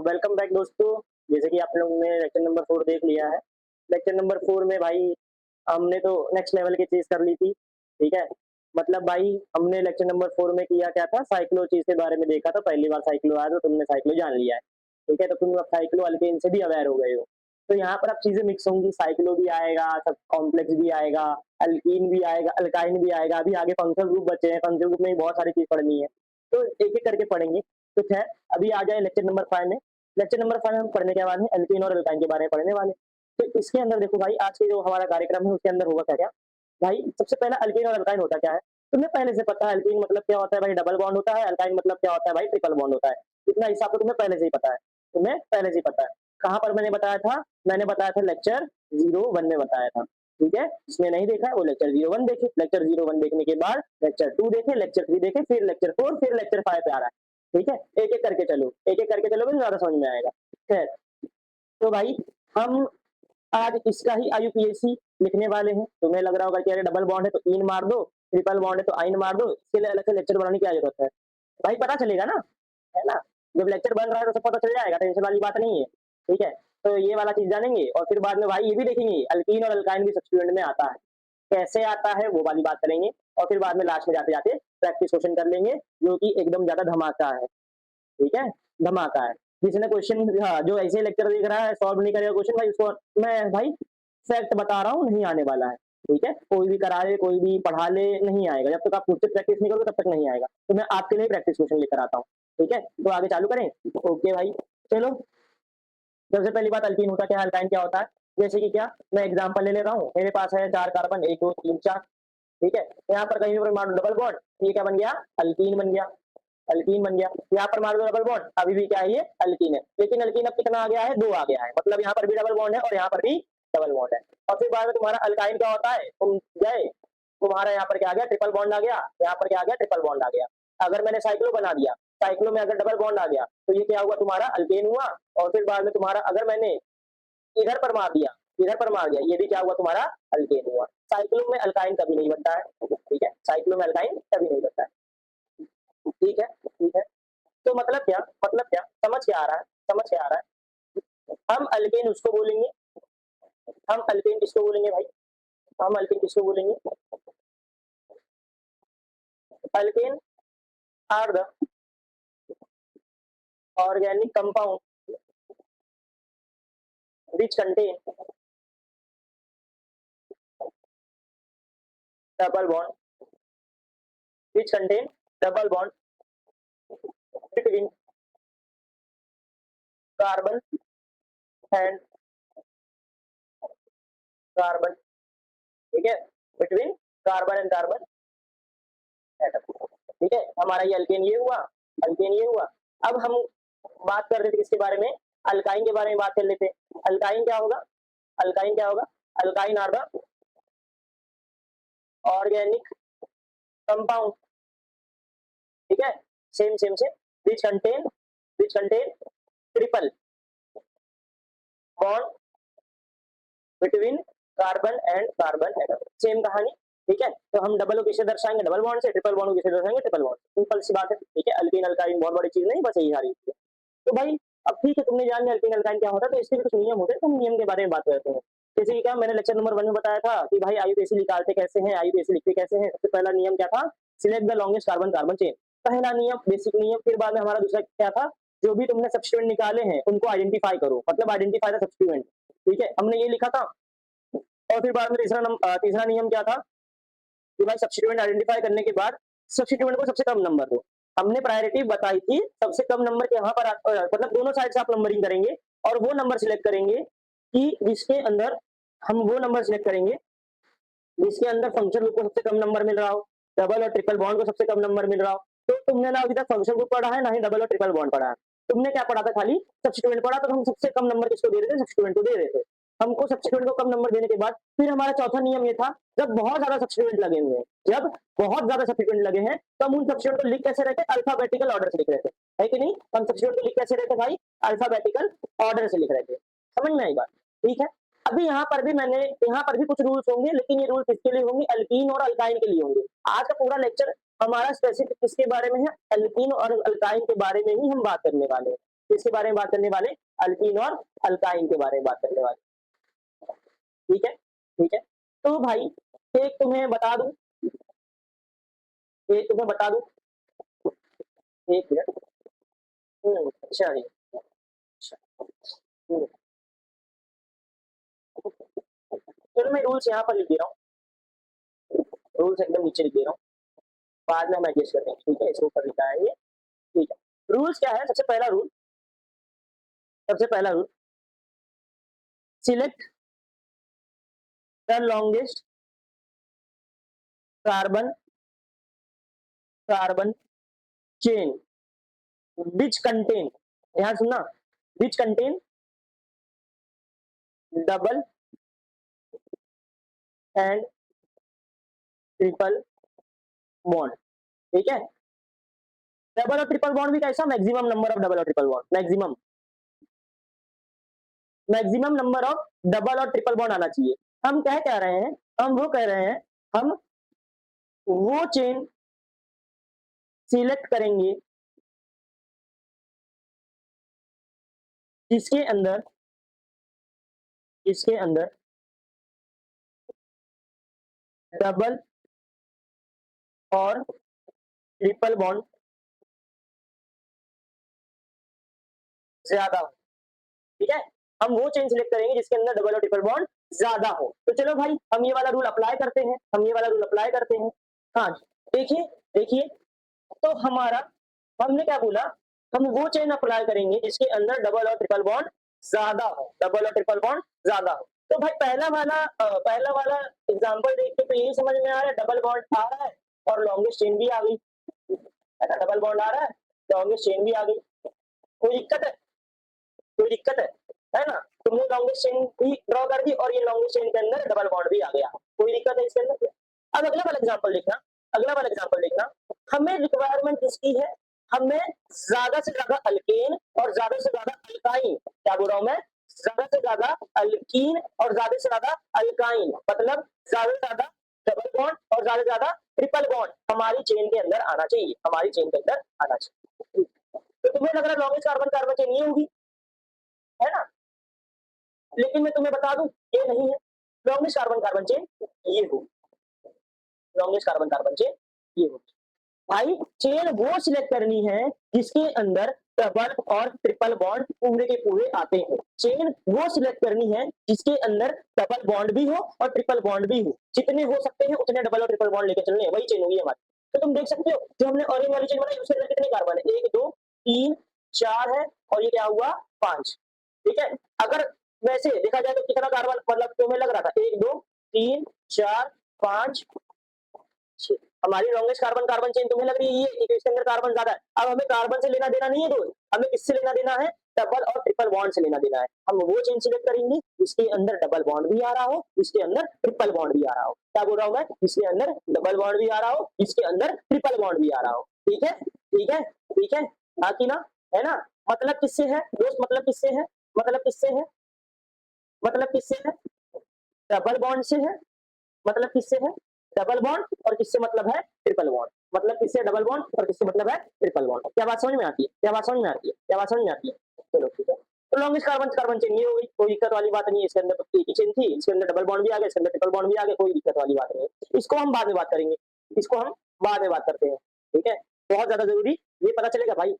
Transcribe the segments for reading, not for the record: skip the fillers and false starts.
Welcome back दोस्तों। जैसे कि आप लोगों ने लेक्चर नंबर 4 देख लिया है। लेक्चर नंबर 4 में भाई हमने तो नेक्स्ट लेवल की चीज़ कर ली थी, ठीक है? मतलब भाई हमने लेक्चर नंबर 4 में किया क्या था, साइक्लो चीज़ के बारे में देखा था। पहली बार साइक्लो आया तो तुमने साइक्लो जान लिया है, ठीक है? तो तुम अब साइक्लो अल्केन से भी अवेयर हो गए हो। तो यहाँ पर अब चीज़ें मिक्स होंगी, साइक्लो भी आएगा, सब कॉम्प्लेक्स भी आएगा, अल्कीन भी आएगा, अल्काइन भी आएगा। अभी आगे फंक्शनल ग्रुप बचे हैं, फंक्शनल ग्रुप में भी बहुत सारी चीज़ पढ़नी है। तो एक-एक करके पढ़ेंगे। तो खैर अभी आ जाए लेक्चर नंबर 5 में। लेक्चर नंबर 5 हम पढ़ने के बाद में एल्कीन और एल्काइन के बारे में पढ़ने वाले हैं। तो इसके अंदर देखो भाई आज के जो हमारा कार्यक्रम है उसके अंदर होगा क्या-क्या? भाई सबसे पहला अल्कीन और एल्काइन होता क्या है? तुम्हें पहले से पता है अल्कीन मतलब क्या होता है भाई डबल बॉन्ड होता है, एल्काइन मतलब क्या होता है भाई ट्रिपल बॉन्ड होता है। इतना हिसाब तो तुम्हें पहले से ही पता है। तुम्हें पहले से ही पता है। कहाँ पर मैंने बताया था? मैंने बताया था लेक्चर 01 में बताया था। ठीक है? जिसने नहीं देखा है वो लेक्चर 01 देखे। लेक्चर 01 देखने के बाद लेक्चर 2 देखे, लेक्चर 3 देखे, फिर लेक्चर 4 फिर लेक्चर 5 पे आ रहा है। ठीक है? एक-एक करके चलो, एक-एक करके चलोगे तो ज़्यादा समझ में आएगा। खैर, तो भाई हम आज इसका ही आईयूपीएसी लिखने वाले हैं। तुम्हें लग रहा होगा कि अरे डबल बॉन्ड है तो इन मार दो, ट्रिपल बॉन्ड है तो आइन मार दो, इसके लिए अलग से लेक्चर बनाने की क्या ज़रूरत है? भाई पता चलेगा ना, है ना? जब लेक्चर बन रहा है तो सब पता चल जाएगा, टेंशन वाली बात नहीं है। ठीक है? तो ये वाला चीज़ जानेंगे और फिर बाद में भाई ये भी देखेंगे अल्कीन और अल्काइन भी सब्स्टिट्यूएंट में आता है। कैसे आता है वो वाली बात करेंगे और फिर बाद में लास्ट में जाते-जाते प्रैक्टिस क्वेश्चन कर लेंगे जो कि एकदम ज़्यादा धमाका है। ठीक है? धमाका है। जिसने क्वेश्चन हाँ, जो ऐसे लेक्चर देख रहा है, सॉल्व नहीं करेगा क्वेश्चन भाई उसको मैं भाई फैक्ट बता रहा हूँ नहीं आने वाला है। ठीक है? कोई भी करा ले, कोई भी पढ़ा ले, नहीं आएगा। जब तक आप खुद से प्रैक्टिस नहीं करोगे तब तक नहीं आएगा। तो मैं आपके लिए प्रैक्टिस क्वेश्चन लेकर आता हूँ। ठीक है? तो आगे चालू करें? ओके भाई। चलो, सबसे पहली बात अल्कीन होता क्या है, अल्काइन क्या होता है? जैसे कि क्या, मैं एग्जांपल ले ले रहा हूँ। मेरे पास है 4 कार्बन 1, 2, 3, 4 ठीक है? यहाँ पर कहीं पर मार दो डबल बॉन्ड, ये क्या बन गया? अल्कीन बन गया। अल्कीन बन गया। यहाँ पर मार दो डबल बॉन्ड, अभी भी क्या है ये? अल्कीन है। लेकिन अल्कीन अब कितना आ गया है? 2 आ गया है। मतलब यहाँ पर भी डबल बॉन्ड है और यहाँ पर भी डबल बॉन्ड है। और फिर बाद में तुम्हारा अल्काइन क्या होता है? तुम गए, तुम्हारा यहाँ पर क्या आ गया? ट्रिपल बॉन्ड आ गया। यहाँ पर क्या आ गया? ट्रिपल बॉन्ड आ गया। अगर मैंने साइक्लो बना दिया, साइक्लो में अगर डबल बॉन्ड आ गया, तो ये क्या हुआ? तुम्हारा अल्केन हुआ। और फिर बाद में तुम्हारा अगर मैंने इधर पर मार दिया, इधर पर मार दिया, ये भी क्या हुआ? तुम्हारा अल्केन हुआ। साइक्लो में अल्काइन कभी नहीं बनता है। ठीक है? साइक्लो में अल्काइन कभी नहीं बनता है। ठीक है? ठीक है? तो मतलब क्या? मतलब क्या? समझ क्या आ रहा है? समझ क्या आ रहा है? हम अल्केन उसको बोलेंगे, हम अल्केन किसको बोलेंगे भाई? हम अल्केन किसको बोलेंगे? Alkane are the organic compound which contain double bond which contain double bond between carbon and carbon ठीक है between carbon and carbon atom ठीक है हमारा ये अल्केन ये हुआ अल्केन ये हुआ अब हम बात कर रहे थे किसके बारे में अल्काइन के बारे में बात कर लेते अल्काइन क्या होगा अल्काइन क्या होगा alkyne are the organic compound ठीक है सेम सेम से which contain triple bond between carbon and carbon atom same कहानी ठीक है तो हम डबल को किसे दर्शाएंगे डबल बॉन्ड से ट्रिपल बॉन्ड को किसे दर्शाएंगे ट्रिपल बॉन्ड सिंपल सी बात है ठीक है अल्कीन अल्काइन बहुत बड़ी चीज नहीं बस यही सारी चीजें तो भाई अब ठीक है तुमने जान लिया अल्कीन अल्काइन क्या होता है तो इसके भी कुछ नियम होते हैं तो हम नियम के बारे में बात करते हैं जैसे कि क्या मैंने लेक्चर नंबर 1 में बताया था कि भाई आईयूपीएसी निकालते कैसे हैं आईयूपीएसी लिखते कैसे हैं सबसे पहला नियम क्या था select the longest carbon carbon chain पहला नियम बेसिक नियम फिर बाद में हमारा दूसरा क्या था जो भी तुमने सब्स्टिट्यूएंट निकाले हैं उनको आइडेंटिफाई करो मतलब आइडेंटिफाई द सब्स्टिट्यूएंट ठीक है हमने ये लिखा था और फिर बाद में तीसरा नियम क्या था कि भाई सब्स्टिट्यूएंट आइडेंटिफाई करने के बाद सब्स्टिट्यूएंट को सबसे कम नंबर दो हमने प्रायोरिटी बताई थी सबसे कम नंबर के यहाँ पर मतलब दोनों साइड से आप नंबरिंग करेंगे और वो नंबर सिलेक्ट करेंगे कि जिसके अंदर हम वो नंबर सिलेक्ट करेंगे जिसके अंदर फंक्शन ग्रुप को सबसे कम नंबर मिल रहा हो डबल और ट्रिपल बॉन्ड को सबसे कम नंबर मिल रहा हो तो तुमने ना अभी तक फंक्शन ग्रुप पढ़ा है ना ही डबल और ट्रिपल बॉन्ड पढ़ा है तुमने क्या पढ़ा था खाली सब्स्टिट्यूएंट पढ़ा तो हम सबसे कम नंबर किसको दे रहे थे सब्स्टिट्यूएंट को दे रहे थे हमको सब्स्टिट्यूएंट को कम नंबर देने के बाद फिर हमारा चौथा नियम ये था जब बहुत ज्यादा सब्स्टिट्यूएंट लगे हुए हैं जब बहुत ज्यादा सब्स्टिट्यूएंट लगे हैं तो हम उन सब्स्टिट्यूएंट को लिख कैसे रहे थे अल्फाबेटिकल ऑर्डर से लिख रहे थे है कि नहीं हम सब्स्टिट्यूएंट को लिख कैसे रहे थे भाई अल्फाबेटिकल ऑर्डर से लिख रहे थे समझ में आई बात ठीक है अभी यहाँ पर भी कुछ रूल्स होंगे लेकिन ये रूल्स किसके लिए होंगे अल्कीन और अल्काइन के लिए होंगे आज का पूरा लेक्चर हमारा स्पेसिफिक किसके बारे में है अल्कीन और अल्काइन के बारे में ही हम बात करने वाले हैं किसके बारे में बात करने वाले, अल्कीन और अल्काइन के बारे में बात करने वाले। ठीक है, ठीक है। तो भाई एक तुम्हें बता दूं, एक तुम्हें बता दूं, एक मिनट। अच्छा जी, अच्छा। हम्म, चलो मैं रूल्स यहाँ पर लिख दे रहा हूँ, रूल्स एकदम नीचे लिख दे रहा हूँ, बाद में हम एडजस्ट करते हैं। ठीक है, इसके ऊपर लिखा है ये। ठीक है, रूल्स क्या है, सबसे पहला रूल, सबसे पहला rule, select the longest carbon, carbon chain which contain, ध्यान सुनना, which contain double and triple bond. ठीक है, डबल और ट्रिपल बॉन्ड भी कैसा, मैक्सिमम नंबर ऑफ डबल और triple bond, maximum, maximum number of double और ट्रिपल बॉन्ड आना चाहिए। हम क्या कह रहे हैं, हम वो कह रहे हैं, हम वो चेन सिलेक्ट करेंगे जिसके अंदर, जिसके अंदर डबल और ट्रिपल बॉन्ड ज्यादा हो। ठीक है, हम वो चेन सिलेक्ट करेंगे जिसके अंदर डबल और ट्रिपल बॉन्ड ज्यादा हो। तो चलो भाई हम ये वाला रूल अप्लाई करते हैं, हम ये वाला रूल अप्लाई करते हैं। हाँ, देखिए, देखिए, तो हमारा, हमने क्या बोला, हम वो चेन अप्लाई करेंगे जिसके अंदर डबल और ट्रिपल बॉन्ड ज्यादा हो, डबल और ट्रिपल बॉन्ड ज्यादा हो। तो भाई पहला वाला एग्जांपल देख के तो यही समझ में आ रहा है, डबल बॉन्ड आ रहा है और लॉन्गेस्ट चेन भी आ गई, है ना, डबल बॉन्ड आ रहा है, लॉन्गेस्ट चेन भी आ गई। कोई दिक्कत है, कोई दिक्कत है ना, तुमने लॉन्गेस्ट चेन भी ड्रॉ कर दी और ये लॉन्गेस्ट चेन के अंदर डबल बॉन्ड भी आ गया, कोई दिक्कत है इसके अंदर। अब अगला वाला एग्जांपल देखना, अगला वाला एग्जांपल देखना, हमें रिक्वायरमेंट किसकी है, हमें ज्यादा से ज्यादा अल्केन और ज्यादा से ज्यादा अल्काइन, क्या बोल रहा हूं मैं, ज्यादा से ज्यादा अल्कीन और ज्यादा से ज्यादा अल्काइन, मतलब ज्यादा से ज्यादा डबल बॉन्ड और ज्यादा से ज्यादा ट्रिपल बॉन्ड हमारी चेन के अंदर आना चाहिए, हमारी चेन के अंदर आना चाहिए। तो तुम्हें लग रहा है लॉन्गेस्ट कार्बन कार्बन चेन ये होगी, है ना, लेकिन मैं तुम्हें बता दूं ये नहीं है, लॉन्गेस्ट कार्बन कार्बन चेन ये होगी, लॉन्गेस्ट कार्बन कार्बन चेन ये होगी। भाई चेन वो सिलेक्ट करनी है जिसके अंदर डबल और ट्रिपल बॉन्ड पूरे के पूरे आते हैं, चेन वो सिलेक्ट करनी है जिसके अंदर डबल बॉन्ड भी हो और ट्रिपल बॉन्ड भी हो, जितने हो सकते हैं उतने डबल और ट्रिपल बॉन्ड लेकर चलने हैं, वही चेन होगी हमारी। तो तुम देख सकते हो जो हमने ऑरेंज वाली चेन बनाई उसके अंदर कितने कार्बन है, 1 2 3 4 है और ये क्या हुआ 5। ठीक है, अगर वैसे देखा जाए तो कितना कार्बन, मतलब तुम्हें लग रहा था 1 2 3 4 5 6, हमारी लॉन्गेस्ट कार्बन कार्बन चेन तुम्हें लग रही है ये, क्योंकि इसके अंदर कार्बन ज्यादा है। अब हमें कार्बन से लेना देना नहीं है दोस्त, हमें किससे लेना देना है, डबल और ट्रिपल बॉन्ड से लेना देना है। हम वो चेन सिलेक्ट करेंगे जिसके अंदर डबल बॉन्ड भी आ रहा हो, जिसके अंदर ट्रिपल बॉन्ड भी आ रहा हो, क्या बोल रहा हूं मैं, जिसके अंदर डबल बॉन्ड भी आ रहा हो, जिसके अंदर ट्रिपल बॉन्ड भी आ रहा हो। ठीक है, ठीक है, ठीक है, बाकी ना, है ना, मतलब किससे है दोस्त, मतलब किससे है, मतलब किससे है, मतलब किससे है, डबल बॉन्ड से है, मतलब किससे है, डबल बॉन्ड, और किससे मतलब है ट्रिपल बॉन्ड, मतलब किससे डबल बॉन्ड और किससे मतलब है ट्रिपल बॉन्ड। क्या बात समझ में आती है, क्या बात समझ में आती है, क्या बात समझ में आती है। चलो ठीक है, तो लॉन्गेस्ट कार्बन कार्बन चेन ये हो गई, कोई दिक्कत वाली बात नहीं है, इसके अंदर तो एक ही चेन थी, इसके अंदर डबल बॉन्ड भी आ गया, इसके अंदर ट्रिपल बॉन्ड भी आ गया, कोई दिक्कत वाली बात नहीं है। इसको हम बाद में बात करेंगे, इसको हम बाद में बात करते हैं। ठीक है, बहुत ज्यादा जरूरी ये पता चलेगा भाई,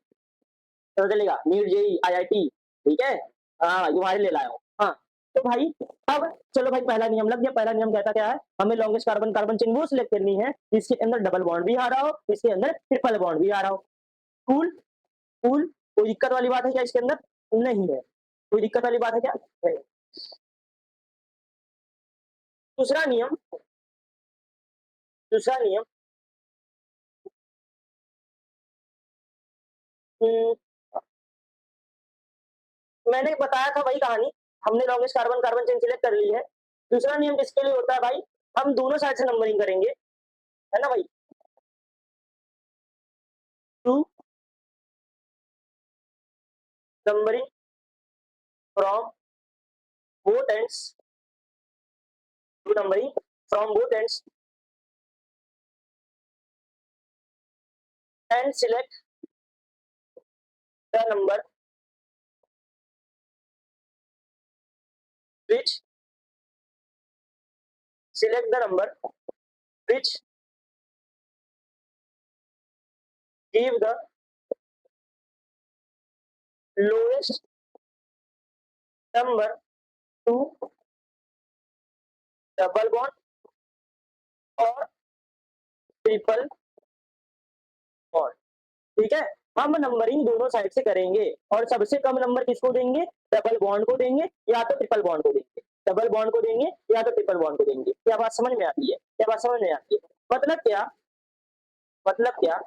पता चलेगा नीट जेई आईआईटी, ठीक है, हाँ तुम्हारे ले लाया हूँ। हाँ, तो भाई अब चलो भाई पहला नियम लग गया, पहला नियम कहता क्या है, हमें लॉन्गेस्ट कार्बन कार्बन चेन वो सिलेक्ट करनी है जिसके अंदर डबल बॉन्ड भी आ रहा हो, जिसके अंदर ट्रिपल बॉन्ड भी आ रहा हो। कूल, कूल, कोई दिक्कत वाली बात है क्या इसके अंदर, नहीं है, कोई दिक्कत वाली बात है क्या, नहीं। दूसरा नियम, दूसरा नियम, हम्म, मैंने बताया था वही कहानी, हमने longest carbon carbon chain select कर ली है। दूसरा नियम किसके लिए होता है भाई, हम दोनों साइड से नंबरिंग करेंगे, है ना भाई, to numbering from both ends, to numbering from both ends and select the number which select the number which give the lowest number to double bond और ट्रिपल बॉन्ड। ठीक है, हम नंबरिंग दोनों साइड से करेंगे और सबसे कम नंबर किसको देंगे? डबल बॉन्ड को देंगे या तो ट्रिपल बॉन्ड को देंगे। डबल बॉन्ड को देंगे या तो ट्रिपल बॉन्ड को देंगे। क्या बात समझ में आती है? क्या बात समझ में आती है? मतलब क्या? मतलब क्या?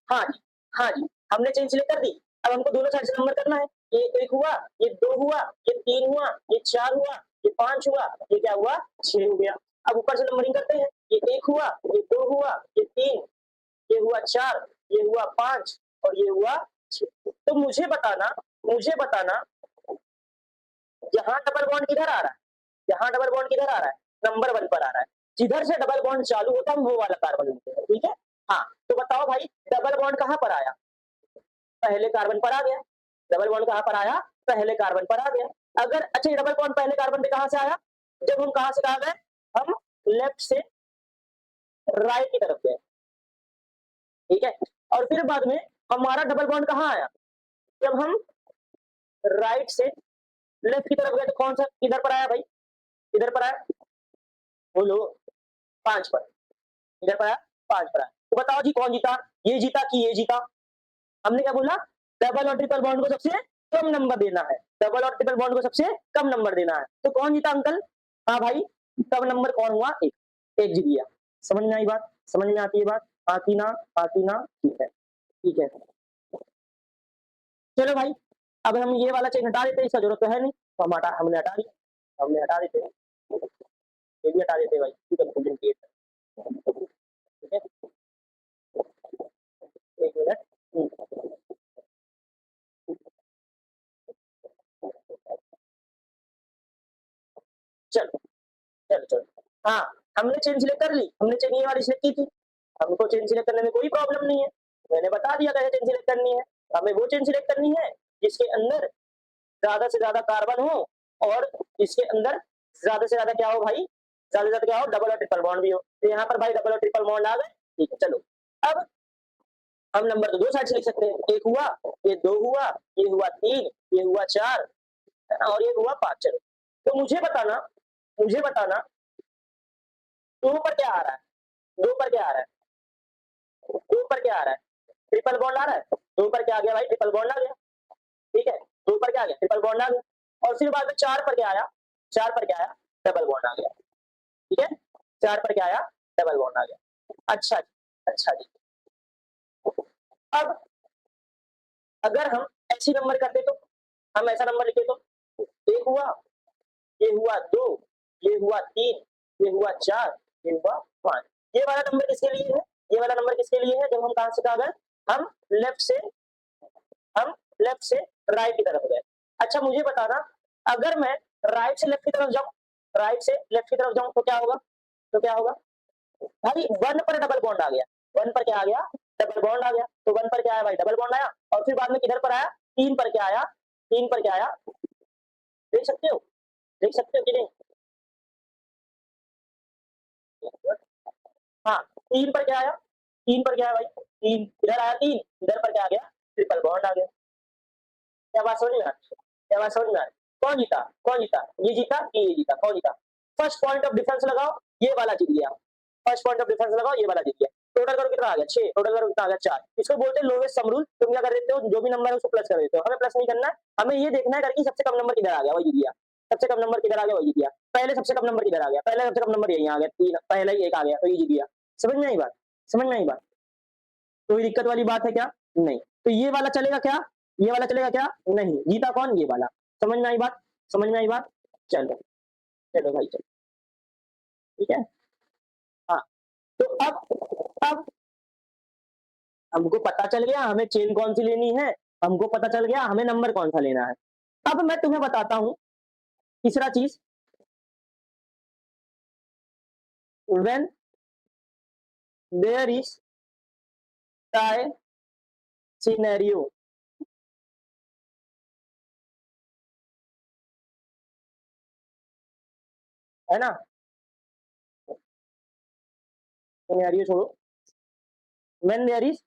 हाँ जी, हाँ जी, हमने चेन सिलेक्ट कर दी। अब हमको दोनों साइड से नंबर करना है। ये 1 हुआ, ये 2 हुआ, ये 3 हुआ, ये 4 हुआ, ये 5 हुआ, ये क्या हुआ? 6 हो गया। अब ऊपर से नंबरिंग करते हैं। ये 1 हुआ, ये 2 हुआ, ये 3, ये हुआ 4, ये हुआ 5 और ये हुआ 6। तो मुझे बताना यहाँ डबल बॉन्ड किधर आ रहा है? यहाँ डबल बॉन्ड किधर आ रहा है? नंबर 1 पर आ रहा है। जिधर से डबल बॉन्ड चालू होता है वो वाला कार्बन लेते हैं। ठीक है? हाँ, तो बताओ भाई डबल बॉन्ड कहाँ पर आया? पहले कार्बन पर आ गया। डबल बॉन्ड कहाँ पर आया? पहले कार्बन पर आ गया। अगर अच्छा ये डबल बॉन्ड पहले कार्बन पे कहाँ से आया? जब हम कहाँ से कहाँ गए? हम लेफ्ट से राइट की तरफ गए। ठीक है, और फिर बाद में हमारा डबल बॉन्ड कहाँ आया? जब हम राइट से लेफ्ट की तरफ गए तो कौन सा किधर पर आया भाई? किधर पर आया? बोलो। 5 पर। किधर पर आया? 5 पर आया। तो बताओ जी कौन जीता? ये जीता कि ये जीता? हमने क्या बोला? डबल और ट्रिपल बॉन्ड को सबसे कम नंबर देना है। डबल और ट्रिपल बॉन्ड को सबसे कम नंबर देना है। तो कौन जीता अंकल? हाँ भाई, कम नंबर कौन हुआ? एक। एक जीत गया। समझ में आई बात? समझ में आती है बात? आती ना? आती ना? ठीक है, ठीक है। चलो भाई, अब हम ये वाला चेन हटा देते हैं, इसका जरूरत तो है नहीं, तो हमने हटा दिया। हमने हटा देते हैं, ये भी हटा देते हैं भाई, कंफ्यूजन क्रिएट है। ठीक है, एक मिनट। चलो चलो चलो, हाँ, हमने चेन सिलेक्ट कर ली। हमने चेन ये वाली सिलेक्ट की थी। हमको चेन सिलेक्ट करने में कोई प्रॉब्लम नहीं है। मैंने बता दिया कैसे चेन सिलेक्ट करनी है। हमें वो चेन सिलेक्ट करनी है जिसके अंदर ज्यादा से ज्यादा कार्बन हो और इसके अंदर ज्यादा से ज्यादा क्या हो भाई? ज्यादा से ज्यादा क्या हो? डबल और ट्रिपल बॉन्ड भी हो। तो यहाँ पर भाई डबल और ट्रिपल बॉन्ड आ गए। ठीक है, चलो अब हम नंबर तो दो साइड से लिख सकते हैं। एक हुआ, ये 2 हुआ, ये हुआ 3, ये हुआ 4 और ये हुआ 5। चलो, तो मुझे बताना 2 पर क्या आ रहा है? 2 पर क्या आ रहा है? 2 पर क्या आ रहा है? ट्रिपल बॉन्ड आ रहा है। 2 पर क्या आ गया भाई? ट्रिपल बॉन्ड आ गया। ठीक है, 2 पर क्या आ गया? ट्रिपल बॉन्ड आ गया। और फिर बाद में 4 पर क्या आया? 4 पर क्या आया? डबल बॉन्ड आ गया। ठीक है, 4 पर क्या आया? डबल बॉन्ड आ गया। अच्छा जी, अच्छा जी। अब अगर हम ऐसी नंबर करते तो, हम ऐसा नंबर लिखे तो 1 हुआ, ये हुआ 2, ये हुआ 3, ये हुआ 4, ये हुआ 5। ये वाला नंबर किसके लिए है? ये वाला नंबर किसके लिए है? जब हम कहां से कहां गए? हम लेफ्ट से हम लेफ्ट से राइट की तरफ गए। अच्छा मुझे बताना, अगर मैं राइट से लेफ्ट की तरफ जाऊं, राइट से लेफ्ट की तरफ जाऊं तो क्या होगा? तो क्या होगा भाई? 1 पर डबल बॉन्ड आ गया। 1 पर क्या आ गया? डबल बॉन्ड आ गया। तो 1 पर क्या आया भाई? डबल बॉन्ड आया। और फिर बाद में किधर पर आया? 3 पर क्या आया? 3 पर क्या आया? देख सकते हो? देख सकते हो कि नहीं? हाँ, 3 पर क्या आया? 3 पर क्या है भाई? 3 इधर आया, 3 इधर पर क्या आ गया? ट्रिपल बॉन्ड आ गया। क्या बात समझ में आ रही है? क्या बात समझ में आ रही है? कौन जीता? कौन जीता? ये जीता कि ये जीता? कौन जीता? फर्स्ट पॉइंट ऑफ डिफरेंस लगाओ, ये वाला जीत गया। फर्स्ट पॉइंट ऑफ डिफरेंस लगाओ, ये वाला जीत गया। टोटल करो कितना आ गया? 6। टोटल करो कितना आ गया? 4। इसको बोलते हैं लोवेस्ट सम रूल। तुम क्या कर देते हो? जो भी नंबर है उसको प्लस कर देते हो। हमें प्लस नहीं करना है, हमें ये देखना है करके सबसे कम नंबर किधर आ गया वही जीत गया। सबसे कम नंबर किधर आ गया? वही जीत गया। पहले सबसे कम नंबर किधर आ गया? पहले सबसे कम नंबर यही आ गया, 3। पहले ही 1 आ गया तो ये जीत गया। समझ में आई बात? समझ में आई बात? कोई दिक्कत वाली बात है क्या? नहीं। तो ये वाला चलेगा क्या? ये वाला चलेगा क्या? नहीं। जीता कौन? ये वाला। समझ में आई बात? समझ में आई बात? चलो, चलो भाई चलो। ठीक है, हाँ। तो अब हमको पता चल गया हमें चेन कौन सी लेनी है। हमको पता चल गया हमें नंबर कौन सा लेना है। अब मैं तुम्हें बताता हूं तीसरा चीज। When there is tie scenario, है ना? यार ये छोड़ो, when there is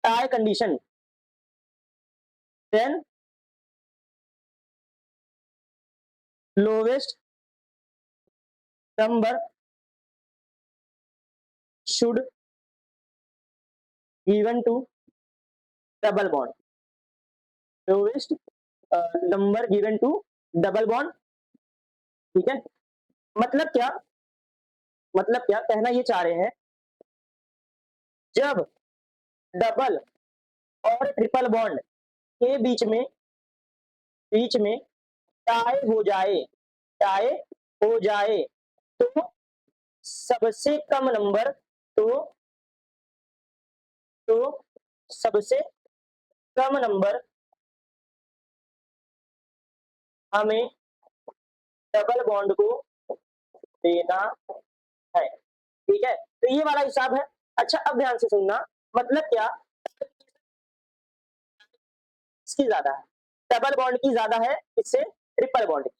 tie condition, then lowest number should given to double bond. Lowest number given to double bond, ठीक है? मतलब क्या? मतलब क्या कहना ये चाह रहे हैं, जब डबल और ट्रिपल बॉन्ड के बीच में टाई हो जाए, टाई हो जाए, तो सबसे कम नंबर, तो तो सबसे कम नंबर हमें डबल बॉन्ड को देना है, ठीक है? तो ये वाला हिसाब है। अच्छा अब ध्यान से सुनना, मतलब क्या, इसकी ज्यादा है, डबल बॉन्ड की ज्यादा है इससे ट्रिपल बॉन्ड की।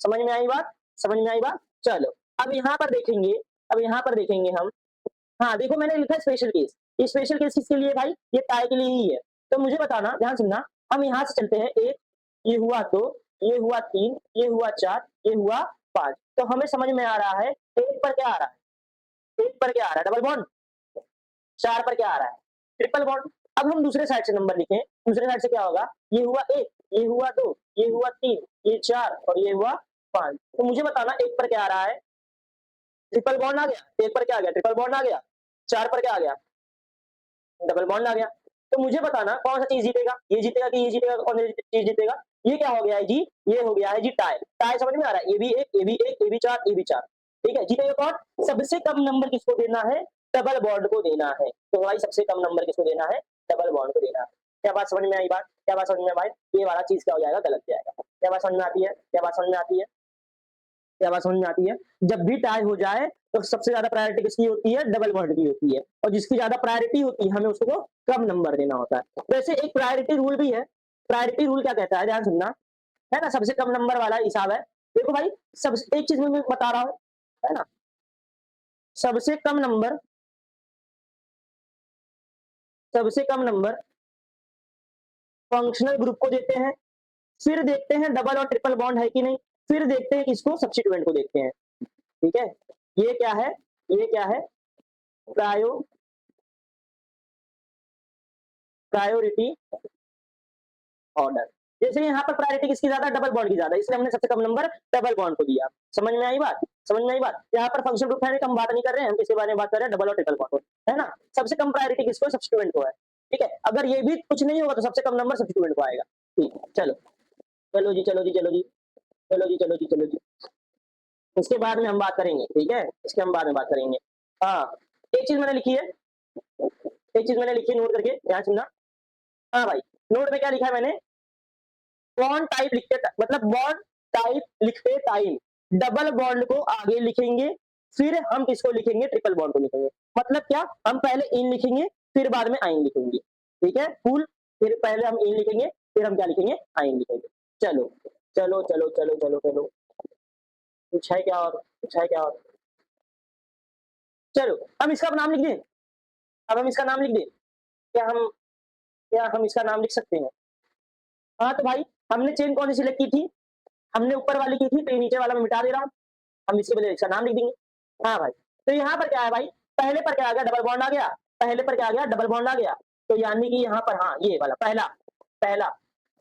समझ में आई बात? समझ में आई बात? चलो अब यहाँ पर देखेंगे, अब यहाँ पर देखेंगे हम। हाँ देखो मैंने लिखा है स्पेशल केस। ये स्पेशल केस किसके लिए भाई? ये टाई के लिए ही है। तो मुझे बताना, ध्यान सुनना, हम यहाँ से चलते हैं, एक, ये हुआ दो, ये हुआ तीन, ये हुआ चार, ये हुआ पांच। तो हमें समझ में आ रहा है एक पर क्या आ रहा है, एक पर क्या आ रहा है डबल बॉन्ड, चार पर क्या आ रहा है ट्रिपल बॉन्ड। अब हम दूसरे साइड से नंबर लिखें, दूसरे साइड से क्या होगा, ये हुआ एक, ये हुआ दो, ये हुआ तीन, ये चार और ये हुआ पांच। तो मुझे बताना एक पर क्या आ रहा है, ट्रिपल बॉन्ड आ गया, एक पर क्या आ गया ट्रिपल बॉन्ड आ गया, चार पर क्या आ गया डबल बॉन्ड आ गया। तो मुझे बताना कौन सा चीज जीतेगा, ये जीतेगा कि ये जीतेगा, कौन सा चीज जीतेगा? ये क्या हो गया है जी, ये हो गया है जी टाई। टाई समझ में आ रहा है, ये भी एक, ये भी एक, ये भी चार, ये भी चार, ठीक है? जीतेगा कौन? सबसे कम नंबर किसको देना है? डबल बॉन्ड को देना है। तो भाई सबसे कम नंबर किसको देना है? डबल बॉन्ड को देना है। क्या बात समझ में आई बात? क्या बात समझ में भाई? ये वाला चीज क्या हो जाएगा, गलत जाएगा। क्या बात समझ में आती है? क्या बात समझ में आती है? क्या बात समझ में आती है? जब भी टाई हो जाए तो सबसे ज्यादा प्रायोरिटी किसकी होती है? डबल बॉन्ड की होती है। और जिसकी ज्यादा प्रायोरिटी होती है हमें उसको कम नंबर देना होता है। वैसे एक प्रायोरिटी रूल भी है। प्रायोरिटी रूल क्या कहता है, ध्यान सुनना, है ना? सबसे कम नंबर वाला हिसाब है। देखो भाई, सब एक चीज मैं बता रहा हूँ, है ना? सबसे कम नंबर, सबसे कम नंबर फंक्शनल ग्रुप को देते हैं, फिर देखते हैं डबल और ट्रिपल बॉन्ड है कि नहीं, फिर देखते हैं किसको, सब्स्टिट्यूएंट को देखते हैं, ठीक है? ये क्या है, ये क्या है, प्रायो प्रायोरिटी ऑर्डर। जैसे यहाँ पर प्रायोरिटी किसकी ज्यादा, डबल बॉन्ड की ज्यादा, इसलिए हमने सबसे कम नंबर डबल बॉन्ड को दिया। समझ में आई बात? समझ में आई बात? यहाँ पर फंक्शन ग्रुप है, हम बात नहीं कर रहे हैं, हम किसी बारे में बात कर रहे हैं डबल और ट्रिपल बॉन्ड, है ना? सबसे कम प्रायोरिटी किसको, सब्स्टिट्यूएंट को है, ठीक है? अगर ये भी कुछ नहीं होगा तो सबसे कम नंबर सब्स्टिट्यूएंट को आएगा, ठीक है? चलो चलो जी, चलो जी, चलो जी, चलो जी, चलो जी, चलो जी, इसके बाद में हम बात करेंगे, ठीक है? इसके हम बाद में बात करेंगे। हाँ, एक चीज मैंने लिखी है, एक चीज मैंने लिखी है, नोट करके ध्यान सुनना। हाँ भाई, नोट में क्या लिखा है मैंने, बॉन्ड टाइप लिखते, मतलब बॉन्ड टाइप लिखते टाइम डबल बॉन्ड को आगे लिखेंगे, फिर हम किसको लिखेंगे, ट्रिपल बॉन्ड को लिखेंगे। मतलब क्या, हम पहले इन लिखेंगे फिर बाद में आइन लिखेंगे, ठीक है? फुल, फिर पहले हम इन लिखेंगे फिर हम क्या लिखेंगे, आइन लिखेंगे। चलो चलो चलो चलो चलो चलो, कुछ है क्या और, कुछ है क्या और? चलो हम इसका नाम लिख दें, अब हम इसका नाम लिख दें, क्या हम इसका नाम लिख सकते हैं? हाँ तो भाई, हमने चेन कौन सी सिलेक्ट की थी, हमने ऊपर वाली की थी, तो ये नीचे वाला मैं मिटा दे रहा हूँ, हम इसके बजाय इसका नाम लिख देंगे। हाँ भाई, तो यहाँ पर क्या है भाई, पहले पर क्या आ गया, डबल बॉन्ड आ गया, पहले पर क्या आ गया, डबल बॉन्ड आ गया। तो यानी कि यहाँ पर, हाँ ये वाला पहला, पहला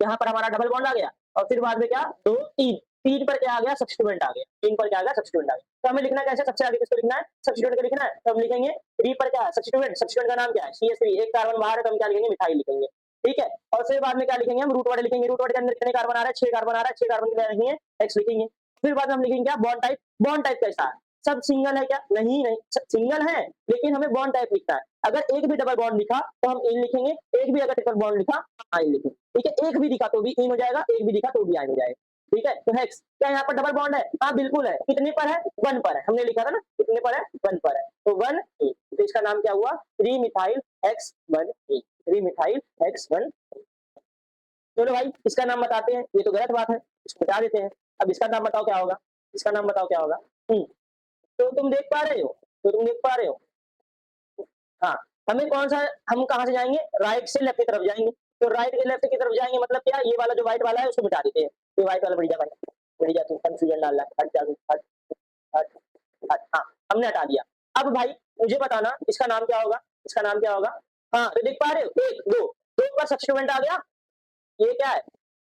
यहाँ पर हमारा डबल बॉन्ड आ गया, और फिर बाद में क्या, दो, तीन, तीन पर क्या आ गया, सब्स्टिट्यूएंट आ गया, तीन पर क्या आ गया, सब्स्टिट्यूएंट आ गया। तो हमें लिखना कैसे, सबसे आगे किसको लिखना है, सब्स्टिट्यूएंट को लिखना है, तो हम लिखेंगे थ्री पर क्या है, सब्स्टिट्यूएंट, सब्स्टिट्यूएंट का नाम क्या है, CH3, एक कार्बन बाहर है तो हम क्या लिखेंगे, मिथाइल लिखेंगे, ठीक है? और फिर बाद में क्या लिखेंगे, हम रूट वर्ड लिखेंगे, रूट वर्ड के अंदर कितने कार्बन आ रहा है, 6 कार्बन आ रहा है, 6 कार्बन के लिए लिखेंगे X लिखेंगे। फिर बाद में हम लिखेंगे क्या, बॉन्ड टाइप, बॉन्ड टाइप कैसा है, सब सिंगल है क्या, नहीं नहीं सिंगल है, लेकिन हमें बॉन्ड टाइप लिखना है। अगर एक भी डबल बॉन्ड लिखा तो हम इन लिखेंगे, एक भी अगर ट्रिपल बॉन्ड लिखा आइन लिखेंगे, ठीक है? एक भी दिखा तो भी इन हो जाएगा, एक भी दिखा तो भी आइन हो जाएगा, ठीक है? तो हेक्स क्या यहाँ पर डबल बॉन्ड है, हाँ बिल्कुल है, कितने पर है, वन पर है, हमने लिखा था ना, कितने पर है, वन पर है, तो वन ए, तो इसका नाम क्या हुआ, 3 मिथाइल X1A, 3 मिथाइल X1। चलो भाई इसका नाम बताते हैं, ये तो गलत बात है, इसको बता देते हैं। अब इसका नाम बताओ क्या होगा, इसका नाम बताओ क्या होगा। तो तुम देख पा रहे हो, तो तुम देख पा रहे हो। हाँ, हमें कौन सा, हम कहाँ से जाएंगे, राइट से लेफ्ट की तरफ जाएंगे। तो राइट से लेफ्ट की तरफ जाएंगे मतलब क्या, ये वाला जो व्हाइट वाला है उसको मिटा देते हैं। ये व्हाइट वाला बढ़ जा भाई, बढ़ जा, तू कंफ्यूजन डाल रहा है, हट जा तू, हट हट हट। हाँ, हमने हटा दिया। अब भाई मुझे बताना इसका नाम क्या होगा, इसका नाम क्या होगा। हाँ, तो देख पा रहे हो, एक दो, दो पर सब्स्टिट्यूएंट आ गया। ये क्या है,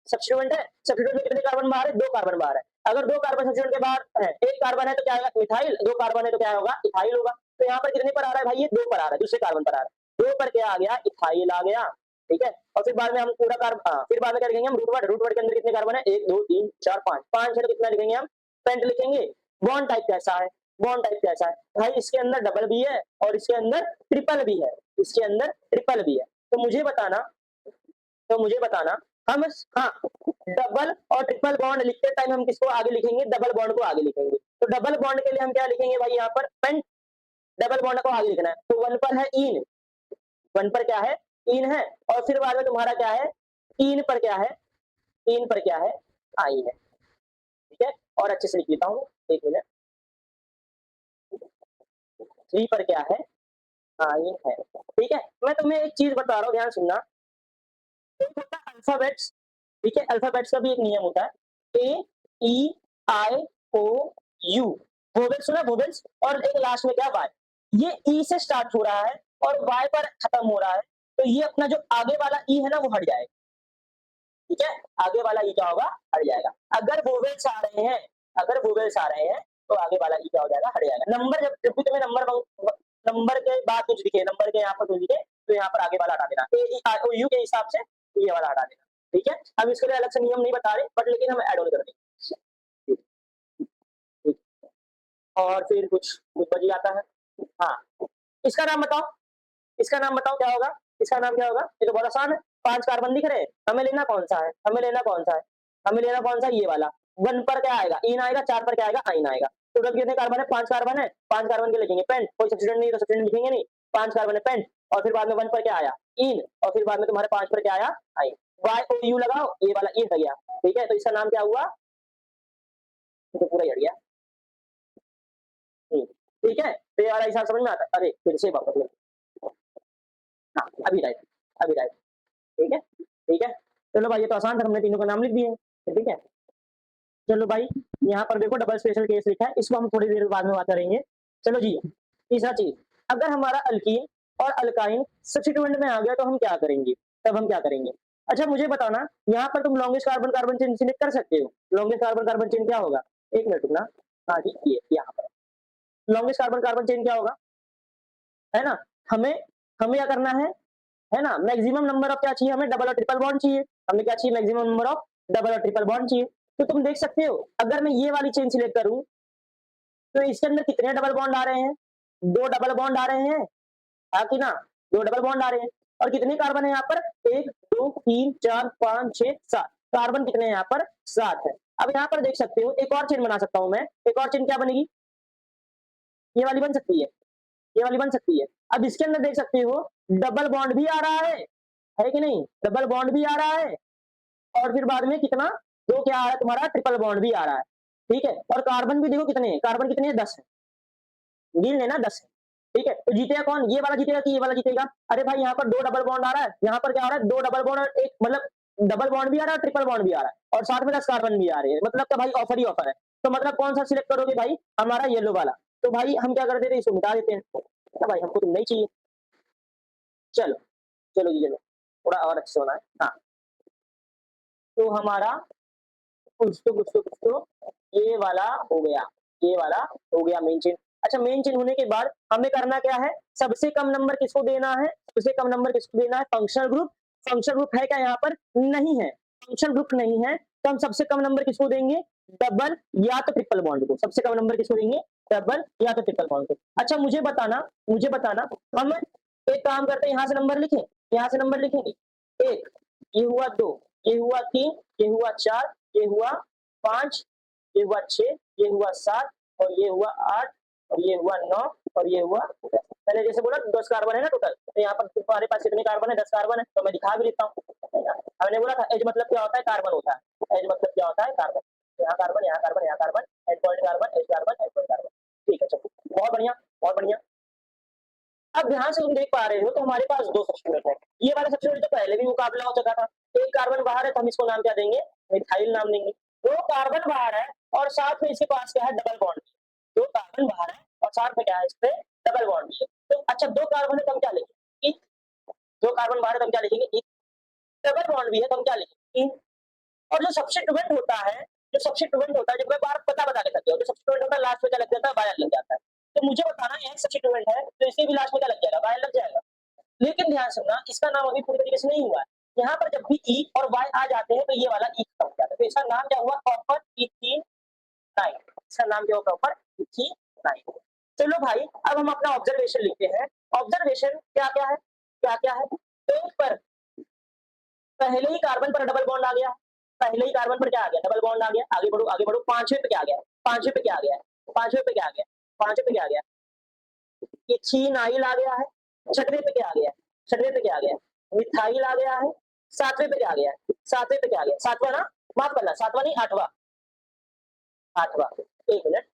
सब्स्टिट्यूएंट है। सब्स्टिट्यूएंट में कितने कार्बन बाहर है, दो कार्बन बाहर है। अगर दो कार्बन सब्स्टिट्यूएंट के बाहर है, एक कार्बन है तो क्या आएगा, मिथाइल। दो कार्बन है तो क्या होगा, इथाइल होगा। तो यहाँ पर कितने पर आ रहा है भाई, ये दो पर आ रहा है, दूसरे कार्बन पर आ रहा है। दो पर क्या आ गया, इथाइल आ गया। ठीक है, और फिर बाद में हम पूरा कार्बन, फिर बाद में क्या लिखेंगे हम, रूट वर्ड के अंदर कितने कार्बन है, एक दो तीन चार पांच, पांच है तो कितना लिखेंगे हम, पेंट लिखेंगे। बॉन्ड टाइप कैसा है, बॉन्ड टाइप कैसा है भाई, इसके अंदर डबल भी है और इसके अंदर ट्रिपल भी है, इसके अंदर ट्रिपल भी है। तो मुझे बताना, तो मुझे बताना हम, हाँ, डबल और ट्रिपल बॉन्ड लिखते टाइम हम किसको आगे लिखेंगे, डबल बॉन्ड को आगे लिखेंगे। तो डबल बॉन्ड के लिए हम क्या लिखेंगे भाई, यहाँ पर पेंट, डबल बॉन्ड को आगे लिखना है। तो वन पर है इन, वन पर क्या है, इन है। और फिर बाद में तुम्हारा क्या है, तीन पर क्या है, तीन पर क्या है, आइन है। ठीक है, और अच्छे से लिख लेता हूँ, एक मिनट। थ्री पर क्या है, आइन है। ठीक है, मैं तुम्हें एक चीज बता रहा हूँ, ध्यान सुनना। एक होता है अल्फाबेट्स, ठीक है, अल्फाबेट्स का भी एक नियम होता है, ए E I O you, vowels सुना, वोवेल्स। और एक लास्ट में क्या, वाई। ये ई से स्टार्ट हो रहा है और वाई पर खत्म हो रहा है। तो ये अपना जो आगे वाला ई है ना वो हट जाएगा। ठीक है, आगे वाला ई क्या होगा, हट जाएगा। अगर वोवेल्स आ रहे हैं, अगर वोवेल्स आ रहे हैं तो आगे वाला ई क्या हो जाएगा, हट जाएगा। नंबर जब जब भी तुम्हें नंबर के बाद कुछ दिखे, नंबर के यहाँ पर कुछ दिखे, तो यहाँ पर आगे वाला हटा देना, ए ई आई ओ यू के हिसाब से ये वाला हटा देना। ठीक है, हम इसके लिए अलग से नियम नहीं बता रहे, बट लेकिन हम ऐड ऑन कर देंगे। ठीक, और फिर कुछ कुछ बच जाता है। हाँ, इसका नाम बताओ, इसका नाम बताओ क्या होगा, इसका नाम क्या होगा। ये तो बहुत आसान है, पांच कार्बन दिख रहे हैं, हमें लेना कौन सा है, हमें लेना कौन सा है, हमें लेना कौन सा है, ये वाला। वन पर क्या आएगा, इन आएगा। चार पर क्या आएगा, आइन आएगा। टोटल कितने कार्बन है, पांच कार्बन है। पांच कार्बन के लिखेंगे पेंट, कोई सब्स्टिट्यूएंट नहीं तो सब्स्टिट्यूएंट लिखेंगे नहीं। पांच कार्बन है पेंट, और फिर बाद में वन पर क्या आया, इन, और फिर बाद में तुम्हारे पांच पर क्या आया, आइन। वाई ओ यू लगाओ, ये वाला इन गया। ठीक है, तो इसका नाम क्या हुआ, तो पूरा ही हट गया। ठीक है, तो ये वाला हिसाब समझ में आता है। अरे फिर से वापस, हाँ अभी राइट, अभी राइट। ठीक है, ठीक है, चलो भाई ये तो आसान था, हमने तीनों का नाम लिख दिए। ठीक है, चलो भाई, यहाँ पर देखो डबल स्पेशल केस लिखा है, इसको हम थोड़ी देर बाद में बात करेंगे। चलो जी, तीसरा चीज, अगर हमारा अल्कीन और अल्काइन सब्स्टिट्यूएंट में आ गया तो हम क्या करेंगे, तब हम क्या करेंगे। अच्छा मुझे बताना, यहाँ पर तुम longest carbon carbon chain select कर सकते हो। लॉन्गेस्ट कार्बन कार्बन चेन क्या होगा, एक मिनट रुकना। हाँ जी, ये यहाँ पर लॉन्गेस्ट कार्बन कार्बन चेन क्या होगा, है ना। हमें हमें क्या करना है ना, मैक्सिमम नंबर ऑफ क्या चाहिए हमें, डबल और ट्रिपल बॉन्ड चाहिए। हमें क्या चाहिए, मैक्सिमम नंबर ऑफ डबल और ट्रिपल बॉन्ड चाहिए। तो तुम देख सकते हो, अगर मैं ये वाली चेन सिलेक्ट करूं तो इसके अंदर कितने डबल बॉन्ड आ रहे हैं, दो डबल बॉन्ड आ रहे हैं, हाँ कि ना, दो डबल बॉन्ड आ रहे हैं। और कितने कार्बन है यहाँ पर, एक दो तीन चार पांच छह सात, कार्बन कितने हैं यहाँ पर, सात है। अब यहाँ पर देख सकते हो, एक और चेन बना सकता हूं मैं। एक और चेन क्या बनेगी, ये वाली बन सकती है, ये वाली बन सकती है। अब इसके अंदर देख सकते हो, डबल बॉन्ड भी आ रहा है कि नहीं, डबल बॉन्ड भी आ रहा है। और फिर बाद में कितना, दो क्या आ रहा है तुम्हारा, ट्रिपल बॉन्ड भी आ रहा है। ठीक है, और कार्बन भी देखो कितने हैं, कार्बन कितने हैं, 10 है, गिन लेना 10 है। ठीक है, तो जीतेगा कौन, ये वाला जीतेगा कि ये वाला जीतेगा। अरे भाई यहाँ पर दो डबल बॉन्ड आ रहा है, यहाँ पर क्या आ रहा है, दो डबल बॉन्ड और एक, मतलब डबल बॉन्ड भी आ रहा है, ट्रिपल बॉन्ड भी आ रहा है, और साथ में 10 कार्बन भी आ रहे हैं, मतलब क्या भाई, ऑफर ही ऑफर है। तो मतलब कौन सा सिलेक्ट करोगे भाई, हमारा येलो वाला। तो भाई हम क्या कर देते हैं, इसको मिटा देते हैं, तो भाई हमको तुम नहीं चाहिए। चलो, चलो जी चलो, थोड़ा और अच्छे से होना है। हाँ, तो हमारा कुछ तो ये वाला हो गया, ये वाला हो गया मेन चेन। अच्छा, मेन चेन होने के बाद हमें करना क्या है, सबसे कम नंबर किसको देना है, सबसे कम नंबर किसको देना है, फंक्शनल ग्रुप। फंक्शनल ग्रुप है क्या यहाँ पर, नहीं है, फंक्शनल ग्रुप नहीं है, तो हम सबसे कम नंबर किसको देंगे, डबल या तो ट्रिपल बॉन्ड को। सबसे कम नंबर किसको देंगे, डबल या तो ट्रिपल बॉन्ड को। अच्छा मुझे बताना, मुझे बताना, हम एक काम करते हैं, यहाँ से नंबर लिखें, यहाँ से नंबर लिखेंगे, एक, ये हुआ दो, ये हुआ तीन, ये हुआ चार, ये हुआ पांच, ये हुआ छह, ये हुआ सात, और ये हुआ आठ, और ये हुआ नौ, और ये हुआ 10। मैंने जैसे बोला 10 कार्बन है ना टोटल, तो यहाँ पर तुम्हारे पास कितने कार्बन है, 10 कार्बन है, तो मैं दिखा भी देता हूँ। हमने बोला था एज मतलब क्या होता है, कार्बन होता है। एज मतलब क्या होता है, कार्बन। यहाँ कार्बन, यहाँ कार्बन, यहाँ carbon, H point carbon, H carbon, H point carbon. ठीक है, चलो बहुत बढ़िया, बहुत बढ़िया। अब ध्यान से तुम देख पा रहे हो तो हमारे पास 2 सब्स्टिट्यूएंट है। ये वाला सब्स्टिट्यूएंट तो पहले भी मुकाबला हो चुका था। एक कार्बन बाहर है तो हम इसको नाम क्या देंगे? मिथाइल नाम देंगे। 2 कार्बन बाहर है और साथ में इसके पास क्या है? Double bond. 2 कार्बन बाहर है और साथ में क्या है? इसपे डबल बॉन्ड भी है। तो अच्छा 2 कार्बन है तो हम क्या लिखेंगे? एक। 2 कार्बन बाहर है तो हम क्या लिखेंगे? एक। डबल बॉन्ड भी है तो हम क्या लिखेंगे? इन। और जो सब्स्टिट्यूएंट होता है, जो सब्स्टिट्यूएंट होता है, जब मैं बार बता के थक गया हूं, जो सब्स्टिट्यूएंट होता है लास्ट में क्या लग जाता है? बायर लग जाता है। तो मुझे बताना एक सब्स्टिट्यूएंट है तो इसके भी लास्ट में क्या लग जाएगा? बायर लग जाएगा। लेकिन ध्यान से सुनना, इसका नाम अभी पूरी तरीके से नहीं हुआ है। यहाँ पर जब भी ई और वाई आ जाते हैं तो ये वाला ई खत्म हो जाता है। तो इसका नाम क्या हुआ? कॉपर इथीनाइल। इसका नाम क्या हुआ? कॉपर इथीनाइल। चलो भाई, अब हम अपना ऑब्जर्वेशन लिखते हैं। ऑब्जर्वेशन क्या क्या है? क्या क्या है? एक पर पहले ही कार्बन पर डबल बॉन्ड आ गया। पहले ही कार्बन पर क्या आ गया? डबल बॉन्ड आ गया। आगे बढ़ो, आगे बढ़ो। पांचवें पे क्या आ गया? पांचवें पे क्या आ गया? पांचवें पे क्या आ गया? पांचवें पे क्या आ गया? इथीनाइल आ गया है। छठवें पे क्या आ गया? छठवें पे क्या आ गया? मिथाइल आ गया है। सातवें पे क्या आ गया? सातवें पे क्या आ गया? सातवां ना, माफ करना, सातवां नहीं, आठवां। आठवां, एक मिनट।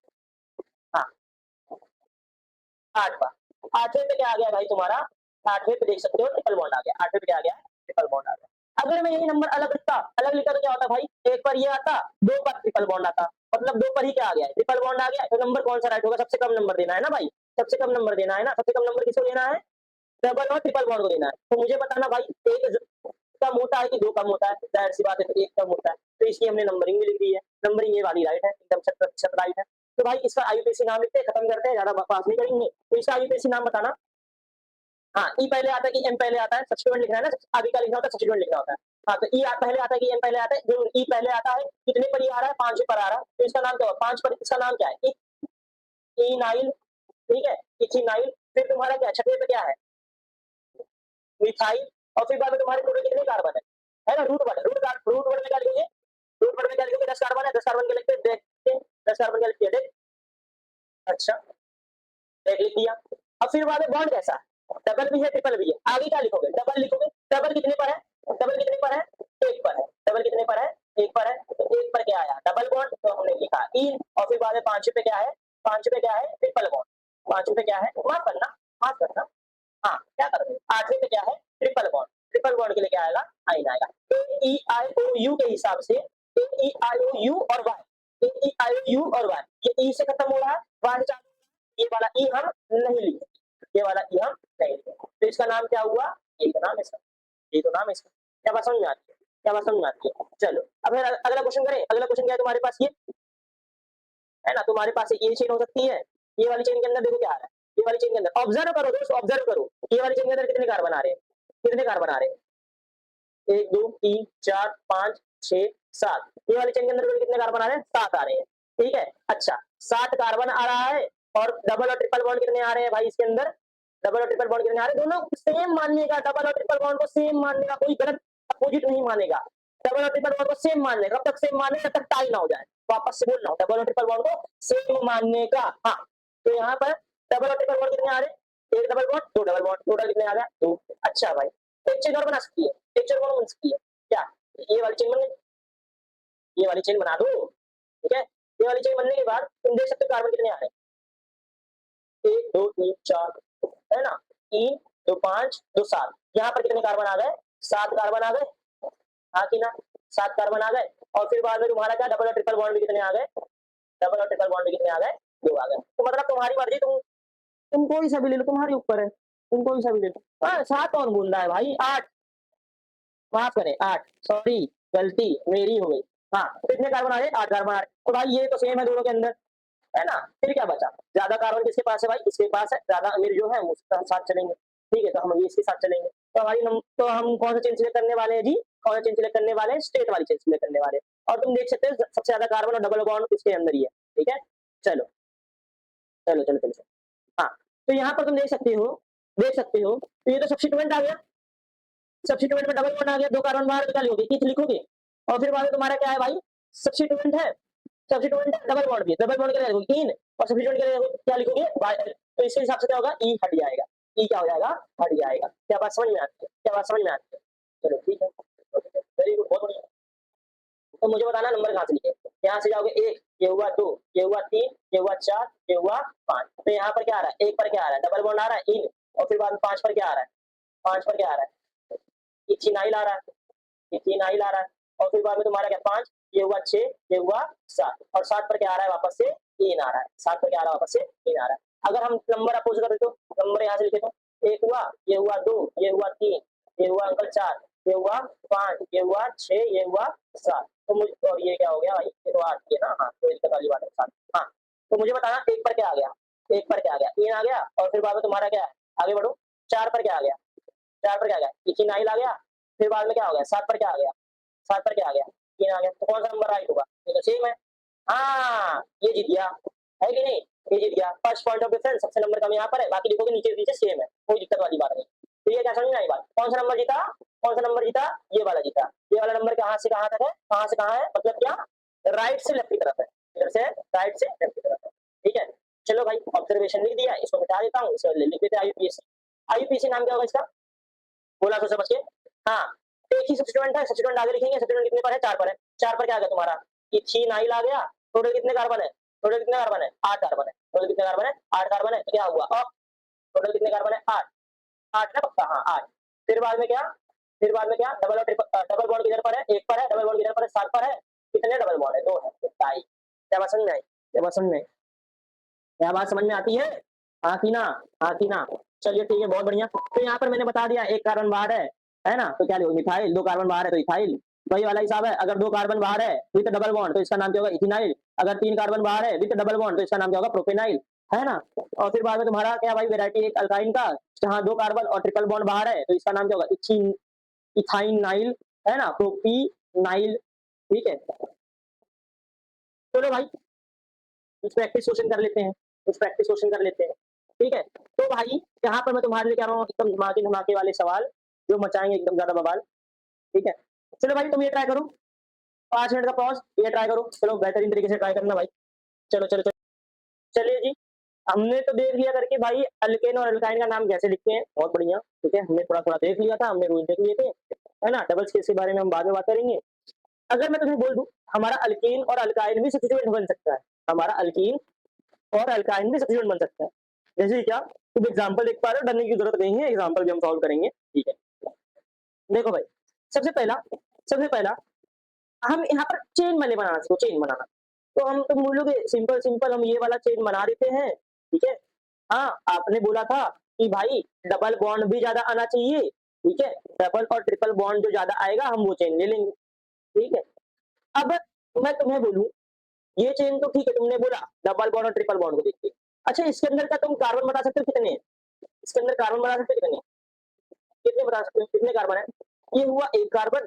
हाँ, आठवां। आठवें पे क्या आ गया भाई तुम्हारा? आठवें पे देख सकते हो ट्रिपल बॉन्ड आ गया। आठवें पे क्या आ गया? ट्रिपल बॉन्ड आ गया। अगर मैं यही नंबर अलग लिखता, अलग लिखता तो क्या होता भाई? एक पर ये आता, 2 पर ट्रिपल बॉन्ड आता। मतलब 2 पर ही क्या आ गया? ट्रिपल बॉन्ड आ गया। तो नंबर कौन सा राइट होगा? सबसे कम नंबर देना है ना भाई। सबसे कम नंबर देना है ना। सबसे कम नंबर किसको देना है? डबल और ट्रिपल बॉन्ड को देना है। तो मुझे बताना भाई, एक कम होता है कि 2 कम होता है? जाहिर सी बात है, तो 1 कम होता है। तो इसकी हमने नंबरिंग भी लिख दी है। नंबरिंग ये वाली राइट है, एकदम 100% राइट है। तो भाई इसका आईयूपीएसी नाम लिखते हैं, खत्म करते हैं, ज्यादा बकवास नहीं करेंगे। तो इसका आईयूपीएसी नाम बताना। हाँ, ई पहले आता है कि एम पहले आता है? सब्स्टिट्यूएंट लिखना है ना, आगे का लिखना होता है, सब्स्टिट्यूएंट लिखना होता है। हाँ, तो ई पहले आता है कि एम पहले आता है? जो ई पहले आता है, कितने पर ई आ रहा है? 5 पर आ रहा है। तो इसका नाम क्या होगा? 5 पर इसका नाम क्या है? इथीनाइल। ठीक है, इथीनाइल। फिर तुम्हारा क्या? छठवें पे क्या है? मिथाइल। और फिर बाद में तुम्हारे टोटल कितने कार्बन है ना? रूट वर्ड, रूट वर्ड में क्या लिखोगे? रूट वर्ड में क्या लिखोगे? 10 कार्बन है, 10 कार्बन के लिखते हैं, देखते हैं 10 कार्बन के लिखते हैं, देख। अच्छा, देख लिख दिया। अब फिर बाद में बॉन्ड कैसा है? डबल भी है, ट्रिपल भी है। आगे क्या लिखोगे? डबल लिखोगे। डबल कितने पर है? डबल कितने पर है? एक पर है। डबल कितने पर है? एक पर है। तो एक पर क्या आया? डबल बॉन्ड, तो हमने लिखा इन। और फिर बाद में पांचवें पे क्या है? पांचवें पे क्या है? Triple bond. पांचवें पे क्या है? माफ करना, माफ करना। हाँ, क्या कर रहे हो? आठवें पे क्या है? Triple bond. ट्रिपल बॉन्ड के लिए क्या आएगा? आइन आएगा। ए ई आई ओ यू के हिसाब से A E I O U और Y, A E I O U और वाई, ये ई से खत्म हो रहा है, वाई से चालू। ये वाला ई हम नहीं लिखे, ये वाला ई हम नहीं लिखे। तो इसका नाम क्या हुआ? ये तो नाम इसका, ये तो नाम इसका। क्या बात समझ में आती है? क्या बात समझ में आती है? चलो, अब अगला क्वेश्चन करें। अगला क्वेश्चन क्या है तुम्हारे पास? ये है ना, तुम्हारे पास ये चेन हो सकती है। ये वाली चेन के अंदर देखो क्या आ रहा है। ये वाली चेन के अंदर ऑब्जर्व करो दोस्तों, ऑब्जर्व करो। ये वाली चेन के अंदर कितने कार्बन आ रहे हैं? कितने कार्बन आ रहे हैं? 1 2 3 4 5 6 7। ये वाली चेन के अंदर कितने कार्बन आ रहे हैं? 7 आ रहे हैं। ठीक है, अच्छा 7 कार्बन आ रहा है। और डबल और ट्रिपल बॉन्ड कितने आ रहे हैं भाई इसके अंदर? डबल और ट्रिपल बॉन्ड कितने आ रहे हैं? दोनों सेम मानिएगा, डबल और ट्रिपल बॉन्ड को सेम मानिएगा, कोई गलत अपोजिट नहीं मानेगा। डबल और ट्रिपल बॉन्ड को सेम मानेगा, कब तक सेम माने? जब तक टाई ना हो जाए। वापस से बोल रहा हूँ, डबल और ट्रिपल बॉन्ड को सेम मानने का। हाँ, तो यहाँ पर डबल और ट्रिपल बॉन्ड कितने आ रहे हैं? 1 double bond, 2 double bond, total कितने आ गया? 2। अच्छा भाई, तो एक चेन और बना सकती है, एक चेन और बन सकती है क्या? ये वाली चेन बन गई, ये वाली चेन बना दो। ठीक है, ये वाली चेन बनने के बाद तुम देख सकते हो कार्बन कितने आ रहे हैं? 1 2 3 4, है ना? 3 2 5 2 7। यहाँ पर कितने कार्बन आ गए? 7 कार्बन आ गए। हाँ कि ना? 7 कार्बन आ गए। और फिर बाद में तुम्हारा क्या? डबल और ट्रिपल बॉन्ड भी कितने आ गए? डबल और ट्रिपल बॉन्ड भी कितने आ गए? 2 आ गए। तो मतलब तुम्हारी मर्जी, तुम कोई सा भी ले लो, तुम्हारे ऊपर है, तुम कोई सा भी ले लो। हाँ, 7 कौन बोल रहा है भाई? 8, माफ करें 8, सॉरी गलती मेरी हो गई। हाँ, तो कितने कार्बन आ रहे? 8 कार्बन आ रहे। तो भाई ये तो सेम है दोनों के अंदर, है ना? फिर क्या बचा? ज्यादा कार्बन किसके पास है भाई? इसके पास है। ज्यादा अमीर जो है उसके साथ चलेंगे। ठीक है, तो हम ये इसके साथ चलेंगे। तो हमारी तो हम कौन सा चेन सिलेक्ट करने वाले हैं जी? कौन सा चेन सिलेक्ट करने वाले हैं? स्ट्रेट वाली चेन सिलेक्ट करने वाले हैं। और तुम देख सकते हो सबसे ज्यादा कार्बन और डबल बॉन्ड इसके अंदर ही है। ठीक है, चलो चलो चलो चलो चलो। हाँ, तो यहाँ पर तुम देख सकते हो, देख सकते हो, तो ये तो सब्स्टिट्यूएंट आ गया। सब्स्टिट्यूएंट में डबल बॉन्ड आ गया, 2 कार्बन बाहर, तो क्या लिखोगे? किस लिखोगे? और फिर बाद में तुम्हारा क्या है भाई? सब्स्टिट्यूएंट है, सब्स्टिट्यूएंट है, डबल बॉन्ड भी है। डबल बॉन्ड के लिए लिखोगे इन, और सब्स्टिट्यूएंट के लिए क्या लिखोगे? तो इसके हिसाब से क्या होगा? ई हट जाएगा। ई क्या हो जाएगा? हट जाएगा। क्या बात समझ में आती है? क्या बात समझ में आती है? चलो ठीक है, वेरी गुड, बहुत बढ़िया। तो मुझे बताना नंबर कहाँ से लिखे। यहाँ से जाओगे 1 ये हुआ 2, ये हुआ 3, ये हुआ 4, ये हुआ 5। तो यहाँ पर क्या आ रहा है, 1 पर क्या आ रहा है, डबल बॉन्ड आ रहा है इन, और फिर बाद में 5 पर क्या आ रहा है, 5 पर क्या आ रहा है, इथेनॉइल आ रहा है, इथेनॉइल आ रहा है, और फिर बाद में तुम्हारा क्या 5, ये हुआ 6, ये हुआ 7, और 7 पर क्या आ रहा है वापस से इन आ रहा है, 7 पर क्या आ रहा है वापस से इन आ रहा है। अगर हम नंबर अपोज कर दे तो नंबर यहाँ से लिखे तो 1 हुआ, ये हुआ 2, ये हुआ 3, ये हुआ अंकल 4, ये हुआ 5, ये हुआ 6, ये हुआ 7। तो मुझे, और ये क्या हो गया भाई, ये तो 8 है ना, हाँ कोई दिक्कत वाली बात है 7। हाँ तो मुझे बताना 1 पर क्या आ गया, 1 पर क्या आ गया, इन आ गया, और फिर बाद में तुम्हारा क्या है, आगे बढ़ो, 4 पर क्या आ गया, 4 पर क्या आ गया, इथेनॉइल आ गया, फिर बाद में क्या हो गया, 7 पर क्या आ गया, 7 पर क्या आ गया, 3 आ गया। तो कौन सा नंबर राइट होगा, ये तो सेम है। हाँ ये जीत गया, है कि नहीं, ये जीत गया। फर्स्ट पॉइंट ऑफ डिफरेंस, सबसे नंबर कम यहाँ पर है, बाकी देखोगे नीचे नीचे सेम है, कोई दिक्कत वाली बात नहीं। तो ये क्या समझ में आई बात, कौन सा नंबर जीता, कौन सा नंबर जीता, ये वाला जीता। ये वाला नंबर कहाँ से कहाँ तक है, कहाँ से कहाँ है, मतलब क्या राइट से लेफ्ट की तरफ है, इधर से राइट से लेफ्ट की तरफ है, ठीक है। चलो भाई ऑब्जर्वेशन लिख दिया, इसको मिटा देता हूँ, इसे लिख देते आईयूपीएसी। आईयूपीएसी नाम क्या होगा इसका, बोला तो समझ के। हाँ एक ही सब्स्टिट्यूएंट है, सब्स्टिट्यूएंट आगे लिखेंगे, सब्स्टिट्यूएंट कितने पर है, 4 पर है, 4 पर क्या आ गया तुम्हारा, इथेनॉइल आ गया। टोटल कितने कार्बन है, टोटल कितने कार्बन है, 8 कार्बन है, टोटल कितने कार्बन है, 8 कार्बन है। तो क्या हुआ, अब टोटल कितने कार्बन है, 8, 8 ना पक्का, हाँ 8। फिर बाद में क्या, फिर बाद में क्या, डबल और ट्रिपल, डबल बॉन्ड किधर पर है, 1 पर है, डबल बॉन्ड किधर पर है, 7 पर है, कितने डबल बॉन्ड है, 2 है, तो टाई। क्या बात समझ में आई, क्या बात समझ में, क्या बात समझ में आती है, हाँ की ना, हाँ की ना। चलिए ठीक है, बहुत बढ़िया। तो यहाँ पर मैंने बता दिया 1 कार्बन बाहर है ना, तो क्या लिखो मिथाइल, 2 कार्बन बाहर है तो इथाइल, वही वाला हिसाब है। अगर 2 कार्बन बाहर है विद डबल बॉन्ड तो इसका नाम क्या होगा, इथेनॉइल। अगर 3 कार्बन बाहर है विद डबल बॉन्ड तो इसका नाम क्या होगा, प्रोपेनाइल, है ना। और फिर बाद में तुम्हारा क्या भाई, वेरायटी एक अल्काइन का, जहाँ 2 कार्बन और ट्रिपल बॉन्ड बाहर है तो इसका नाम क्या होगा, इथाइनाइल, है ना, प्रोपीनाइल, ठीक है। चलो भाई कुछ प्रैक्टिस क्वेश्चन कर लेते हैं, कुछ प्रैक्टिस क्वेश्चन कर लेते हैं, ठीक है। तो भाई यहाँ पर मैं तुम्हारे लिए कह रहा हूँ एकदम धमाके धमाके वाले सवाल, जो मचाएंगे एकदम ज्यादा बवाल, ठीक है। चलो भाई तुम ये ट्राई करो, 5 मिनट का पॉज, ये ट्राई करो, चलो बेहतरीन तरीके से ट्राई करना भाई। चलो चलो चलो, चलिए जी। हमने तो देख लिया करके भाई अल्केन और अल्काइन का नाम कैसे लिखते हैं, बहुत बढ़िया, ठीक है। हमने थोड़ा थोड़ा देख लिया था, हमने रूल देख लिए थे, है ना। डबल स्पेस के बारे में हम बाद में बात करेंगे। अगर मैं तुम्हें बोल दूं हमारा अल्कीन और अल्काइन भी सब्स्टिट्यूएंट बन सकता है, हमारा अल्कीन और अल्काइन भी सब्स्टिट्यूएंट बन सकता है। जैसे क्या तुम एग्जांपल देख पा रहे हो, डरने की जरूरत नहीं है, एग्जांपल भी हम सॉल्व करेंगे, ठीक है। देखो भाई, सबसे पहला, सबसे पहला हम यहाँ पर चेन मैंने बनाना सीखो, चेन बनाना। तो हम तुम बोलोगे सिंपल सिंपल हम ये वाला चेन बना देते हैं, ठीक है। हाँ आपने बोला था कि भाई डबल बॉन्ड भी ज्यादा आना चाहिए, ठीक है, डबल और ट्रिपल बॉन्ड जो ज्यादा आएगा हम वो चेन ले लेंगे, ठीक है। अब मैं तुम्हें बोलूं ये चेन तो ठीक है, तुमने बोला डबल बॉन्ड और ट्रिपल बॉन्ड को देखते, अच्छा इसके अंदर का तुम कार्बन बता सकते हो कितने हैं, इसके अंदर कार्बन बता सकते हो कितने, कितने बता सकते हो, कितने कार्बन है। ये हुआ 1 कार्बन,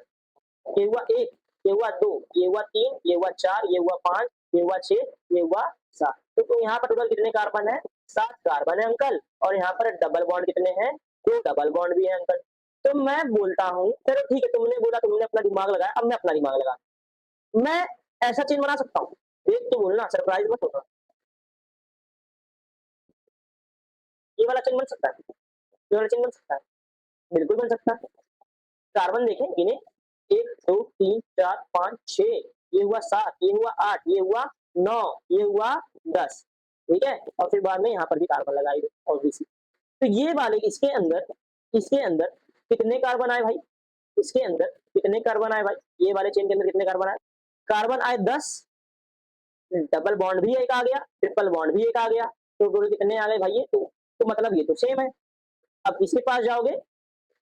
ये हुआ 1, ये हुआ 2, ये हुआ 3, ये हुआ 4, ये हुआ 5, ये हुआ 6, ये हुआ 7। तो तुम यहाँ पर टोटल कितने कार्बन है, 7 कार्बन है अंकल, और यहाँ पर डबल बॉन्ड कितने हैं, 2 डबल बॉन्ड भी है अंकल। तो मैं बोलता हूँ चलो ठीक है, तुमने बोला, तुमने अपना दिमाग लगाया, अब मैं अपना दिमाग लगा, मैं ऐसा चेन बना सकता हूँ, देख के बोलना, सरप्राइज मत होना। ये वाला चेन बन सकता है, ये वाला चेन बन सकता है, बिल्कुल बन सकता है। कार्बन देखें गिने, 1 2 3 4 5 6, ये हुआ 7, ये हुआ 8, ये हुआ 9, ये हुआ 10, ठीक है। और फिर बाद में यहाँ पर भी कार्बन लगाई दो ऑब्वियसली। तो ये वाले इसके अंदर कितने कार्बन आए भाई, इसके अंदर कितने कार्बन आए भाई, ये वाले चेन के अंदर कितने कार्बन आए, कार्बन आए 10, डबल बॉन्ड भी एक आ गया, ट्रिपल बॉन्ड भी एक आ गया, तो टोटल कितने आ गए भाई ये, तो मतलब ये तो सेम है। अब इसके पास जाओगे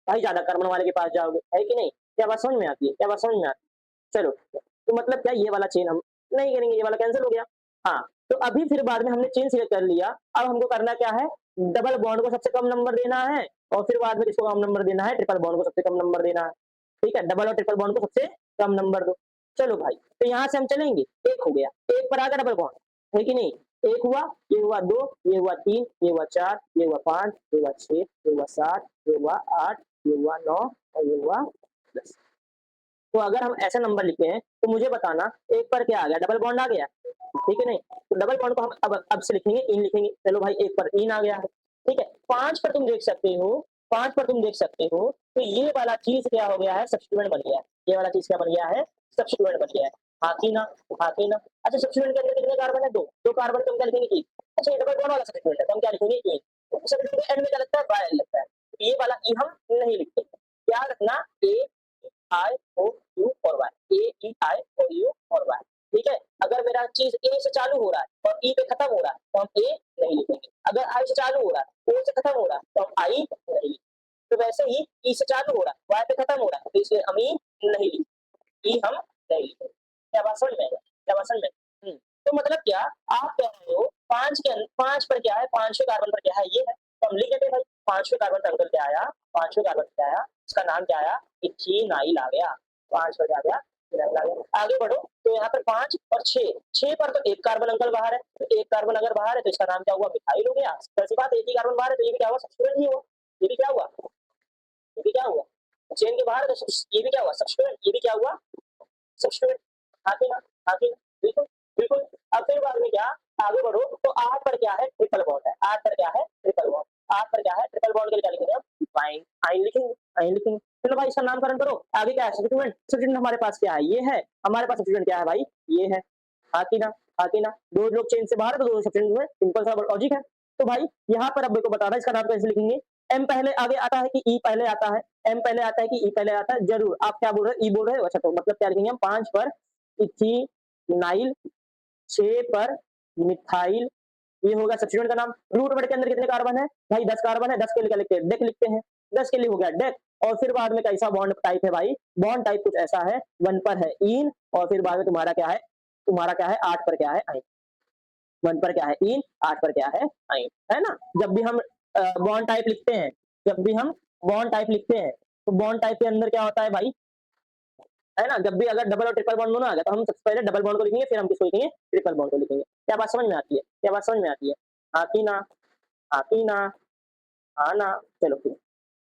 भाई, ज्यादा कार्बन वाले के पास जाओगे, है कि नहीं, क्या बात समझ में आती है, क्या बात समझ में आती है। चलो तो मतलब क्या, ये वाला चेन हम नहीं करेंगे, ये वाला कैंसिल हो गया। हाँ तो अभी फिर बाद में हमने चेन सिलेक्ट कर लिया, अब हमको करना क्या है, डबल बॉन्ड को सबसे कम नंबर देना है, और फिर बाद में किसको कम नंबर देना है, ट्रिपल बॉन्ड को सबसे कम नंबर देना है, ठीक है। डबल और ट्रिपल बॉन्ड को सबसे कम नंबर दो। चलो भाई तो यहाँ से हम चलेंगे, 1 हो गया, 1 पर आ गया डबल बॉन्ड, है कि नहीं, 1 हुआ, ये हुआ 2, ये हुआ 3, ये हुआ 4, ये हुआ 5, ये हुआ 6, ये हुआ 7, ये हुआ 8, ये हुआ 9, और ये हुआ 10। तो अगर हम ऐसा नंबर लिखते हैं तो मुझे बताना 1 पर क्या आ गया, डबल बॉन्ड आ गया, ठीक है नहीं। तो डबल बॉन्ड को हम अब से लिखेंगे इन लिखेंगे, चलो भाई 1 पर इन आ गया, ठीक है। 5 पर तुम देख सकते हो, 5 पर तुम देख सकते हो, तो ये वाला चीज क्या हो गया है, सब्स्टिट्यूएंट बन गया है, ये वाला चीज क्या बन गया है, सब्स्टिट्यूएंट बन गया है। हाँ की ना, हाँ की ना। अच्छा सब्स्टिट्यूएंट के अंदर कितने कार्बन है? 2, 2 कार्बन तो हम क्या लिखेंगे? 1। अच्छा ये डबल बॉन्ड वाला सब्स्टिट्यूएंट है तो हम क्या लिखेंगे? 1। सब्स्टिट्यूएंट के एंड में क्या लगता है? वाई लगता है। ये वाला ई हम नहीं लिखते। क्या रखना? ए आई ओ यू और Y, A E I O U और वाई। ठीक है, अगर मेरा चीज ए से चालू हो रहा है और ई पे खत्म हो रहा है तो हम ए नहीं लिखेंगे। अगर आई से चालू हो रहा है, ओ से खत्म हो रहा है तो हम आई नहीं लिखेंगे। तो वैसे ही ई से चालू हो रहा है, वाई पे खत्म हो रहा है तो इसलिए हम ई नहीं लिखेंगे, ई हम नहीं लिखेंगे। क्या बात समझ में आएगा? क्या बात समझ में? तो मतलब क्या आप कह रहे हो 5 के 5 पर क्या है? 5वें कार्बन पर क्या है? ये है। तो हम लिख देते हैं भाई 5वें कार्बन पर अंकल क्या आया? 5वें कार्बन क्या आया? इसका नाम क्या आया? इथेनाइल आ गया। 5 पर क्या गया? इथेनाइल आ गया। आगे बढ़ो तो यहाँ पर 5 और 6, 6 पर तो एक कार्बन अंकल बाहर है। तो एक कार्बन अगर बाहर है तो इसका नाम क्या हुआ? मिथाइल हो गया। ऐसी बात एक ही कार्बन बाहर है तो ये भी क्या हुआ? सब्स्टिट्यूएंट ही हुआ। ये भी क्या हुआ? ये भी क्या हुआ? चेन के बाहर है तो ये भी क्या हुआ? सब्स्टिट्यूएंट। ये भी क्या हुआ? सब्स्टिट्यूएंट। आगे ना, आगे बिल्कुल बिल्कुल। अब फिर बाद में क्या? आगे बढ़ो तो 8 पर क्या है? ट्रिपल बॉन्ड है। 8 पर क्या है? Triple bond. 8 पर क्या है? ट्रिपल बॉन्ड के लिए क्या लिखेंगे हम? फाइन आइन लिखेंगे, आइन लिखेंगे। चलो भाई इसका नामकरण करो। आगे क्या है? सब्स्टिट्यूएंट। सब्स्टिट्यूएंट हमारे पास क्या है? ये है। हमारे पास सब्स्टिट्यूएंट क्या है भाई? ये है। हाँ कि ना? हाँ कि ना? दो लोग चेन से बाहर है तो दो सब्स्टिट्यूएंट में सिंपल सा लॉजिक है। तो भाई यहाँ पर अब मेरे को बताना इसका नाम कैसे लिखेंगे? एम पहले आगे आता है कि ई पहले आता है? एम पहले आता है कि ई पहले आता है? जरूर। आप क्या बोल रहे हो? ई बोल रहे हो? अच्छा तो मतलब क्या लिखेंगे हम? 5 पर इथेनाइल, 6 पर मिथाइल, ये होगा सब्स्टिट्यूएंट का नाम। रूट वर्ड के अंदर कितने कार्बन है? भाई 10 कार्बन है। 10 के लिए क्या लिखते हैं? डेक लिखते हैं। 10 के लिए हो गया डेक। और फिर बाद में कैसा बॉन्ड टाइप है भाई? बॉन्ड टाइप कुछ ऐसा है, 1 पर है इन और फिर बाद में तुम्हारा क्या है? तुम्हारा क्या है? 8 पर क्या है? आइन। 1 पर क्या है? इन, 8 पर क्या है? आइन। है ना? जब भी हम बॉन्ड टाइप लिखते हैं, जब भी हम बॉन्ड टाइप लिखते हैं तो बॉन्ड टाइप के अंदर क्या होता है भाई? है ना? जब भी अगर डबल और ट्रिपल बॉन्ड दोनों आ गया तो हम सबसे पहले डबल बॉन्ड को लिखेंगे, फिर हम किसको लिखेंगे? ट्रिपल बॉन्ड को लिखेंगे। क्या बात समझ में आती है? क्या बात समझ में आती है? हाँ कि ना? हाँ कि ना? हाँ ना? चलो ठीक।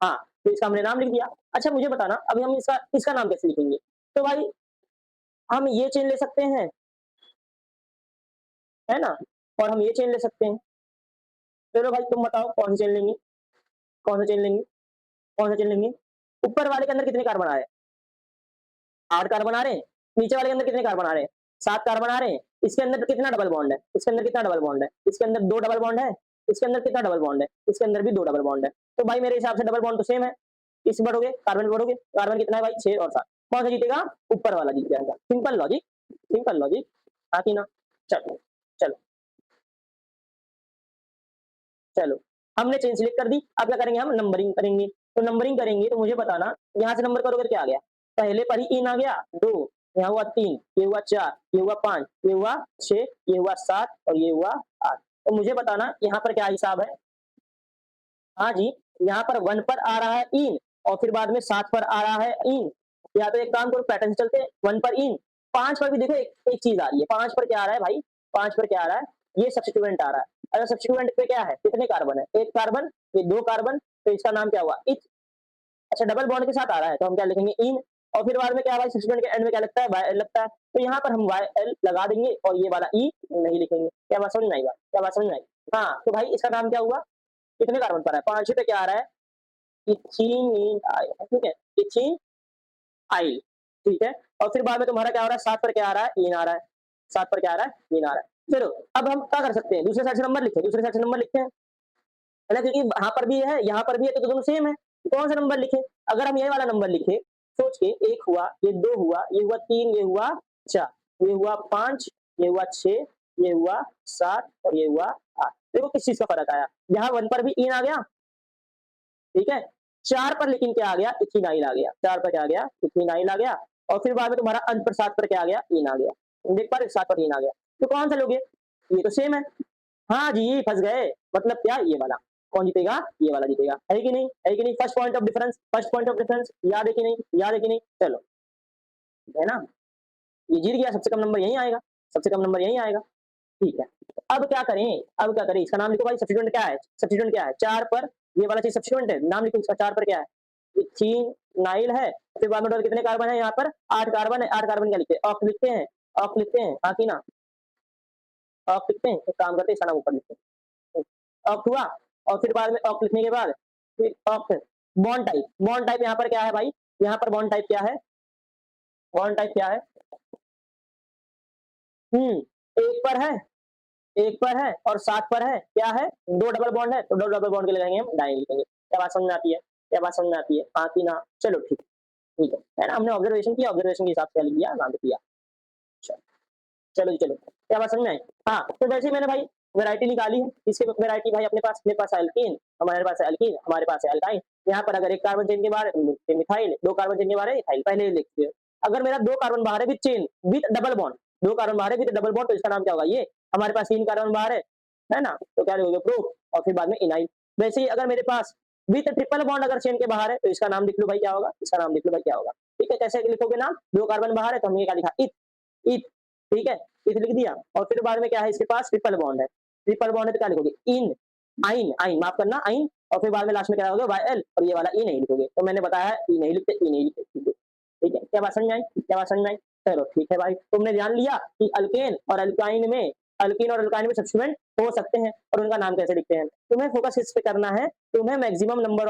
हाँ, तो इसका हमने नाम लिख दिया। अच्छा मुझे बताना अभी हम इसका इसका नाम कैसे लिखेंगे? तो भाई हम ये चेन ले सकते हैं, है ना? और हम ये चेन ले सकते हैं। चलो भाई तुम बताओ कौन सी चेन लेंगे? कौन सा चेन लेंगे? कौन सा चेन लेंगे? ऊपर वाले के अंदर कितने कार्बन आ रहे हैं? 8 कार्बन आ रहे हैं। नीचे वाले के अंदर कितने कार्बन आ रहे हैं? 7 कार्बन आ रहे हैं। इसके अंदर कितना डबल बॉन्ड है? इसके अंदर कितना डबल बॉन्ड है? इसके अंदर 2 डबल बॉन्ड है। इसके अंदर कितना डबल बॉन्ड है? इसके अंदर भी 2 डबल बॉन्ड है। तो भाई मेरे हिसाब से डबल बॉन्ड तो सेम है। इस बढ़ोगे, कार्बन बढ़ोगे, कार्बन कितना है भाई? 6 और 7। कौन सा जीतेगा? ऊपर वाला जीत जाएगा। Simple logic, simple logic. हाँ कि ना? चलो, चलो, चलो। हमने चेन सिलेक्ट कर दी। अब क्या करेंगे? हम नंबरिंग करेंगे। तो नंबरिंग करेंगे तो मुझे बताना यहाँ से नंबर करोगे तो क्या आ गया? पहले पर ही इन आ गया 2, यहाँ हुआ 3, ये हुआ 4, ये हुआ 5, ये हुआ 6, ये हुआ 7 और ये हुआ 8। तो मुझे बताना यहाँ पर क्या हिसाब है? हाँ जी, यहाँ पर 1 पर आ रहा है इन और फिर बाद में 7 पर आ रहा है इन। या तो एक काम करो पैटर्न से चलते हैं, 1 पर इन, 5 पर भी देखो एक चीज आ रही है। 5 पर क्या आ रहा है भाई? 5 पर क्या आ रहा है? ये सब्स्टिट्यूएंट आ रहा है। अगर सब्स्टिट्यूएंट पे क्या है? कितने कार्बन है? 1 कार्बन, ये 2 कार्बन, तो इसका नाम क्या हुआ? इथ। अच्छा डबल बॉन्ड के साथ आ रहा है तो हम क्या लिखेंगे? इन। और फिर बाद में क्या भाई? सब्स्टिट्यूएंट के एंड में क्या लगता है? वाई लगता है। तो यहाँ पर हम वाई एल लगा देंगे और ये वाला ई नहीं लिखेंगे। क्या बात समझ में आई? बात क्या बात समझ में आई? हाँ तो भाई इसका नाम क्या हुआ? कितने कार्बन पर है? 5 पे क्या आ रहा है? इथीन आइल, ठीक है? इथीन आइल, ठीक है? और फिर बाद में तुम्हारा क्या हो रहा है? 7 पर क्या आ रहा है? इन आ रहा है। 7 पर क्या आ रहा है? इन आ रहा है। चलो अब हम क्या कर सकते हैं? दूसरे साइड से नंबर लिखें, दूसरे साइड से नंबर लिखते हैं, है ना? क्योंकि यहाँ पर भी है, यहाँ पर भी है तो दोनों सेम है। तो कौन सा नंबर लिखें? अगर हम ये वाला नंबर लिखे, सोच के 1 हुआ, ये 2 हुआ, ये हुआ 3, ये हुआ 4, ये हुआ 5, ये हुआ 6, ये हुआ 7 और ये हुआ 8। देखो किस चीज़ का फ़र्क आया? यहाँ 1 पर भी इन आ गया, ठीक है? 4 पर लेकिन क्या आ गया? इथेनाइल आ गया। 4 पर क्या आ गया? इथेनाइल आ गया। और फिर बाद में तुम्हारा अंत पर 7 पर क्या आ गया? इन आ गया। देख पा रहे हो? 7 पर इन आ गया। तो कौन सा लोगे? ये तो सेम है। हाँ जी, फँस गए। मतलब क्या? ये वाला। कौन जीतेगा? ये वाला जीतेगा। है कि नहीं? है कि नहीं? First point of difference, first point of difference याद है कि नहीं? याद है कि नहीं? चलो, है ना? ये जीत गया, सबसे कम नंबर यहीं आएगा, सबसे कम नंबर यहीं आएगा। ठीक है। अब क्या करें? अब क्या करें? इसका नाम लिखो भाई। सब्स्टिट्यूएंट क्या है? सब्स्टिट्यूएंट क्या है? 4 पर ये वाला चीज़ सब्स्टिट्यूएंट है। नाम लिखो इसका। 4 पर क्या है? इथेनाइल है। फिर बाद में टोटल कितने कार्बन है यहाँ पर? 8 कार्बन है। 8 कार्बन क्या लिखते हैं? ऑक्ट लिखते हैं। ऑक्ट लिखते हैं। हाँ कि ना? ऑक्ट लिखते हैं। एक काम करते हैं, इसका नाम ऊपर लिखते हैं। ऑक्ट हुआ और फिर बाद में ऑक्ट लिखने के बाद फिर oct bond type. Bond type यहाँ पर क्या है भाई? यहाँ पर बॉन्ड टाइप क्या है? बॉन्ड टाइप क्या है? एक पर है, एक पर है और 7 पर है, क्या है? 2 डबल बॉन्ड है, तो 2 डबल बॉन्ड के लगाएँगे हम डाई लिखेंगे। क्या बात समझ में आती है? क्या बात समझ में आती है? हाँ कि ना? चलो ठीक है ना? हमने ऑब्जर्वेशन किया, ऑब्जर्वेशन के हिसाब से लिख दिया, नाम लिख दिया। अच्छा, चलो जी चलो, क्या बात समझ में आई? हाँ, तो वैसे ही मैंने भाई वैरायटी निकाली है, इसकी वैरायटी भाई अपने पास है एल्कीन, हमारे पास है एल्कीन, हमारे पास है एल्काइन। यहाँ पर अगर 1 कार्बन चेन के बाहर है मिथाइल, 2 कार्बन चेन के बाहर है इथाइल, पहले ही लिखते हैं। अगर मेरा 2 कार्बन बाहर है with chain, with double bond, 2 carbon बाहर है विथ डबल बॉन्ड, तो इसका नाम क्या होगा? ये हमारे पास 3 कार्बन बाहर है ना? तो क्या लिखोगे? प्रो और फिर बाद में इनाइल। वैसे ही अगर मेरे पास विथ ट्रिपल बॉन्ड अगर चेन के बाहर है, तो इसका नाम लिख लो भाई क्या होगा? इसका नाम लिख लो भाई क्या होगा? ठीक है, कैसे लिखोगे नाम? 2 कार्बन बाहर है तो हमने क्या लिखा? इथ, ठीक है? इथ लिख दिया और फिर बाद में क्या है इसके पास? ट्रिपल बॉन्ड है। ट्रिपल बॉन्ड है तो क्या लिखोगे? इन, आइन, आइन माफ करना आइन और फिर बाद में लास्ट में क्या लिखोगे? वाई-एल और ये वाला ई नहीं लिखोगे। तो मैंने बताया है ई नहीं लिखते, ई नहीं लिखते, ठीक है? क्या बात समझ में आई? क्या बात समझ में आई? चलो ठीक है भाई, तुमने जान लिया कि अल्कीन और अल्काइन में सब्स्टिट्यूएंट हो सकते हैं और उनका नाम कैसे लिखते हैं। तुम्हें फोकस इस पे करना है, तुम्हें मैक्सिमम नंबर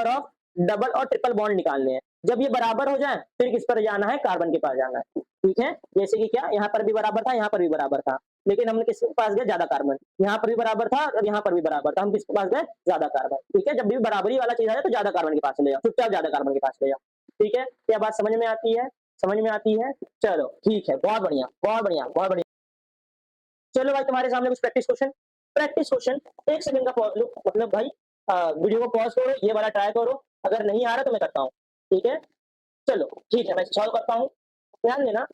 ऑफ डबल और ट्रिपल बॉन्ड निकालने हैं। जब ये बराबर हो जाए फिर किस पर जाना है? कार्बन के पास जाना है, ठीक है? जैसे कि क्या यहाँ पर भी बराबर था, यहाँ पर भी बराबर था, लेकिन हमने किसके पास गए? ज्यादा कार्बन। यहाँ पर भी बराबर था और यहाँ पर भी बराबर था, हम किसके पास गए? ज्यादा कार्बन, ठीक है? जब भी बराबरी वाला चीज आ जाए तो ज्यादा कार्बन के पास चले जाओ, चुपचाप ज्यादा कार्बन के पास चले जाओ, ठीक है? क्या बात समझ में आती है? समझ में आती है? चलो ठीक है, बहुत बढ़िया, बहुत बढ़िया, बहुत बढ़िया। चलो भाई तुम्हारे सामने कुछ प्रैक्टिस क्वेश्चन, 1 सेकंड का पॉज लो, मतलब भाई वीडियो को पॉज करो, ये वाला ट्राई करो, अगर नहीं आ रहा तो मैं करता हूँ, ठीक है? चलो ठीक है, मैं सॉल्व करता हूँ। ध्यान देना,